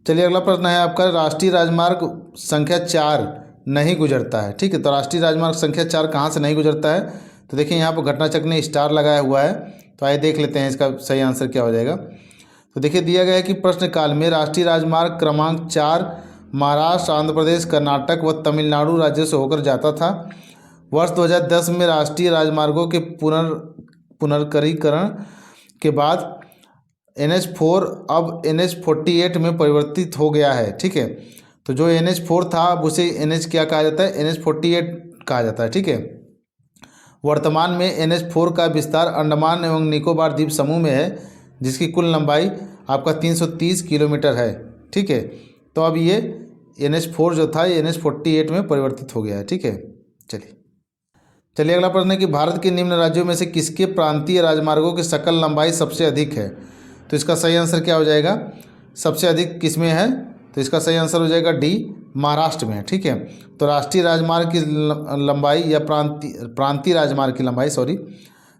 चलिए अगला प्रश्न है आपका, राष्ट्रीय राजमार्ग संख्या 4 नहीं गुजरता है। ठीक है, तो राष्ट्रीय राजमार्ग संख्या 4 कहाँ से नहीं गुजरता है, तो देखिए यहाँ पर घटना चक्र ने स्टार लगाया हुआ है, तो आइए देख लेते हैं इसका सही आंसर क्या हो जाएगा। तो देखिए दिया गया है कि प्रश्नकाल में राष्ट्रीय राजमार्ग क्रमांक 4 महाराष्ट्र, आंध्र प्रदेश, कर्नाटक व तमिलनाडु राज्यों से होकर जाता था। वर्ष 2010 में राष्ट्रीय राजमार्गों के पुनर्करीकरण के बाद NH4 अब NH48 में परिवर्तित हो गया है। ठीक है, तो जो NH4 था अब उसे NH क्या कहा जाता है, NH48 कहा जाता है। ठीक है, वर्तमान में NH4 का विस्तार अंडमान एवं निकोबार द्वीप समूह में है, जिसकी कुल लंबाई आपका 330 किलोमीटर है। ठीक है, तो अब ये NH4 जो था ये NH48 में परिवर्तित हो गया है। ठीक है, चलिए अगला प्रश्न है कि भारत के निम्न राज्यों में से किसके प्रांतीय राजमार्गों की सकल लंबाई सबसे अधिक है। तो इसका सही आंसर क्या हो जाएगा, सबसे अधिक किसमें है, तो इसका सही आंसर हो जाएगा डी, महाराष्ट्र में है। ठीक है, तो राष्ट्रीय राजमार्ग की लंबाई या प्रांतीय राजमार्ग की लंबाई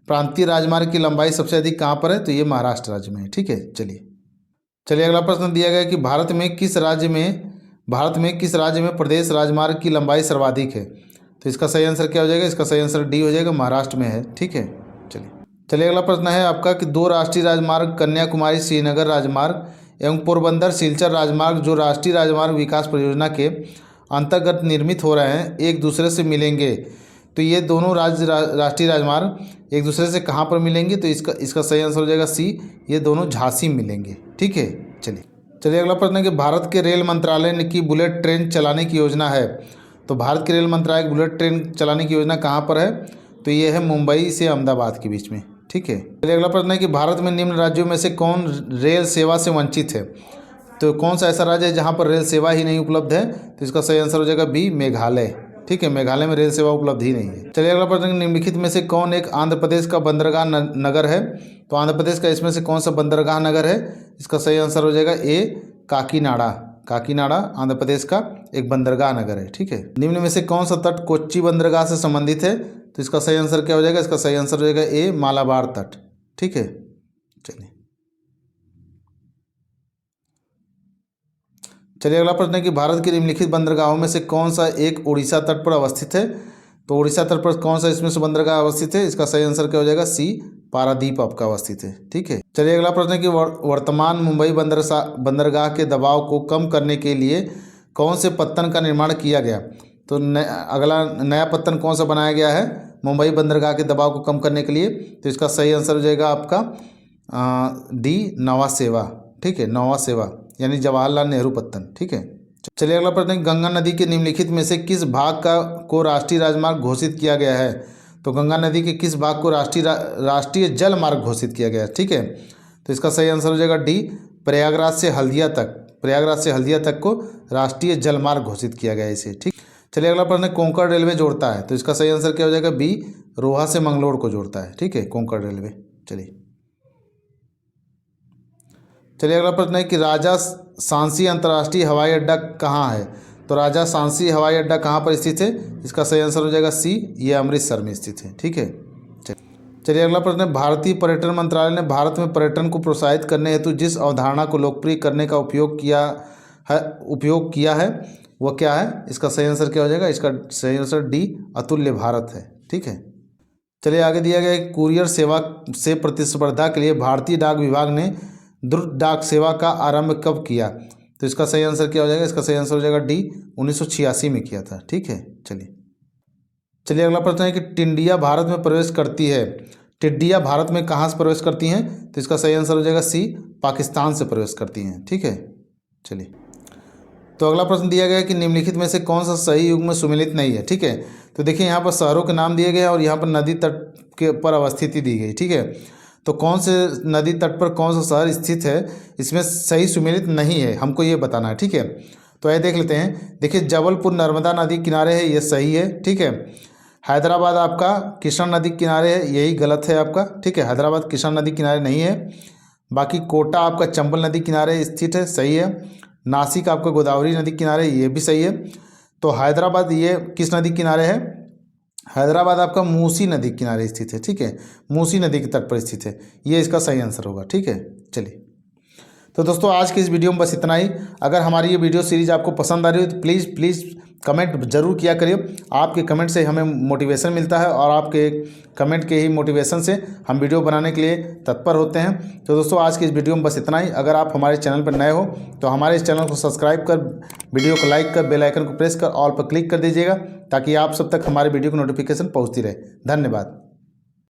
प्रांतीय राजमार्ग की लंबाई सबसे अधिक कहाँ पर है, तो ये महाराष्ट्र राज्य में है। ठीक है, चलिए अगला प्रश्न दिया गया कि भारत में किस राज्य में प्रदेश राजमार्ग की लंबाई सर्वाधिक है। तो इसका सही आंसर क्या हो जाएगा, इसका सही आंसर डी हो जाएगा, महाराष्ट्र में है। ठीक है, चलिए अगला प्रश्न है आपका कि 2 राष्ट्रीय राजमार्ग कन्याकुमारी श्रीनगर राजमार्ग एवं पोरबंदर सिलचर राजमार्ग जो राष्ट्रीय राजमार्ग विकास परियोजना के अंतर्गत निर्मित हो रहे हैं, एक दूसरे से मिलेंगे। तो ये दोनों राष्ट्रीय राजमार्ग एक दूसरे से कहाँ पर मिलेंगे, तो इसका सही आंसर हो जाएगा सी, ये दोनों झांसी में मिलेंगे। ठीक है, चलिए अगला प्रश्न है कि भारत के रेल मंत्रालय की बुलेट ट्रेन चलाने की योजना है। तो भारत के रेल मंत्रालय बुलेट ट्रेन चलाने की योजना कहाँ पर है, तो ये है मुंबई से अहमदाबाद के बीच में। ठीक है, चलिए अगला प्रश्न है कि भारत में निम्न राज्यों में से कौन रेल सेवा से वंचित है। तो कौन सा ऐसा राज्य है जहाँ पर रेल सेवा ही नहीं उपलब्ध है, तो इसका सही आंसर हो जाएगा बी, मेघालय। ठीक है, मेघालय में रेल सेवा उपलब्ध ही नहीं है। चलिए अगला प्रश्न, निम्नलिखित में से कौन एक आंध्र प्रदेश का बंदरगाह नगर है? तो आंध्र प्रदेश का इसमें से कौन सा बंदरगाह नगर है? इसका सही आंसर हो जाएगा ए काकीनाडा। काकीनाडा आंध्र प्रदेश का एक बंदरगाह नगर है। ठीक है, निम्न में से कौन सा तट कोच्चि बंदरगाह से संबंधित है? तो इसका सही आंसर क्या हो जाएगा? इसका सही आंसर हो जाएगा ए मालाबार तट। ठीक है, चलिए अगला प्रश्न है कि भारत के निम्नलिखित बंदरगाहों में से कौन सा एक उड़ीसा तट पर अवस्थित है? तो उड़ीसा तट पर कौन सा इसमें से बंदरगाह अवस्थित है? इसका सही आंसर क्या हो जाएगा? सी पारादीप आपका अवस्थित है। ठीक है, चलिए अगला प्रश्न है कि वर्तमान मुंबई बंदरगाह के दबाव को कम करने के लिए कौन से पत्तन का निर्माण किया गया? तो अगला नया पत्तन कौन सा बनाया गया है मुंबई बंदरगाह के दबाव को कम करने के लिए? तो इसका सही आंसर हो जाएगा आपका डी नवा सेवा। ठीक है, नवा सेवा यानी जवाहरलाल नेहरू पत्तन। ठीक है, चलिए अगला प्रश्न, गंगा नदी के निम्नलिखित में से किस भाग को राष्ट्रीय राजमार्ग घोषित किया गया है? तो गंगा नदी के किस भाग को राष्ट्रीय जल मार्ग घोषित किया गया है? ठीक है, तो इसका सही आंसर हो जाएगा डी प्रयागराज से हल्दिया तक। प्रयागराज से हल्दिया तक को राष्ट्रीय जल मार्ग घोषित किया गया है इसे। ठीक, चलिए अगला प्रश्न, कोंकण रेलवे जोड़ता है? तो इसका सही आंसर क्या हो जाएगा? बी रोहा से मंगलोर को जोड़ता है। ठीक है, कोंकण रेलवे। चलिए अगला प्रश्न है कि राजा सांसी अंतर्राष्ट्रीय हवाई अड्डा कहाँ है? तो राजा सांसी हवाई अड्डा कहाँ पर स्थित है? इसका सही आंसर हो जाएगा सी, ये अमृतसर में स्थित है। ठीक है, चलिए अगला प्रश्न है, भारतीय पर्यटन मंत्रालय ने भारत में पर्यटन को प्रोत्साहित करने हेतु जिस अवधारणा को लोकप्रिय करने का उपयोग किया है वह क्या है? इसका सही आंसर क्या हो जाएगा? इसका सही आंसर डी अतुल्य भारत है। ठीक है, चलिए आगे दिया गया है, कुरियर सेवा से प्रतिस्पर्धा के लिए भारतीय डाक विभाग ने द्रुत डाक सेवा का आरंभ कब किया? तो इसका सही आंसर क्या हो जाएगा? इसका सही आंसर हो जाएगा डी 1986 में किया था। ठीक है, चलिए अगला प्रश्न है कि टिड्डियाँ भारत में प्रवेश करती है। टिड्डियाँ भारत में कहाँ से प्रवेश करती हैं? तो इसका सही आंसर हो जाएगा सी पाकिस्तान से प्रवेश करती हैं। ठीक है, चलिए तो अगला प्रश्न दिया गया है कि निम्नलिखित में से कौन सा सही युग में सुमेलित नहीं है? ठीक है, तो देखिए यहाँ पर शहरों के नाम दिए गए हैं और यहाँ पर नदी तट के पर अवस्थिति दी गई। ठीक है, तो कौन से नदी तट पर कौन सा शहर स्थित है इसमें सही सुमेलित नहीं है, हमको ये बताना है। ठीक है, तो ये देख लेते हैं। देखिए जबलपुर नर्मदा नदी किनारे है, ये सही है। ठीक है, हैदराबाद आपका कृष्णा नदी किनारे है, यही गलत है आपका। ठीक है, हैदराबाद कृष्णा नदी किनारे नहीं है। बाकी कोटा आपका चंबल नदी किनारे स्थित है, सही है। नासिक आपका गोदावरी नदी किनारे, ये भी सही है। तो हैदराबाद ये किस नदी किनारे है? हैदराबाद आपका मूसी नदी किनारे स्थित है। ठीक है, मूसी नदी के तट पर स्थित है, ये इसका सही आंसर होगा। ठीक है, चलिए तो दोस्तों आज की इस वीडियो में बस इतना ही। अगर हमारी ये वीडियो सीरीज़ आपको पसंद आ रही हो तो प्लीज़ कमेंट जरूर किया करिए। आपके कमेंट से हमें मोटिवेशन मिलता है और आपके कमेंट के ही मोटिवेशन से हम वीडियो बनाने के लिए तत्पर होते हैं। तो दोस्तों आज की इस वीडियो में बस इतना ही। अगर आप हमारे चैनल पर नए हो तो हमारे इस चैनल को सब्सक्राइब कर, वीडियो को लाइक कर, बेल आइकन को प्रेस कर ऑल पर क्लिक कर दीजिएगा ताकि आप सब तक हमारे वीडियो की नोटिफिकेशन पहुँचती रहे। धन्यवाद।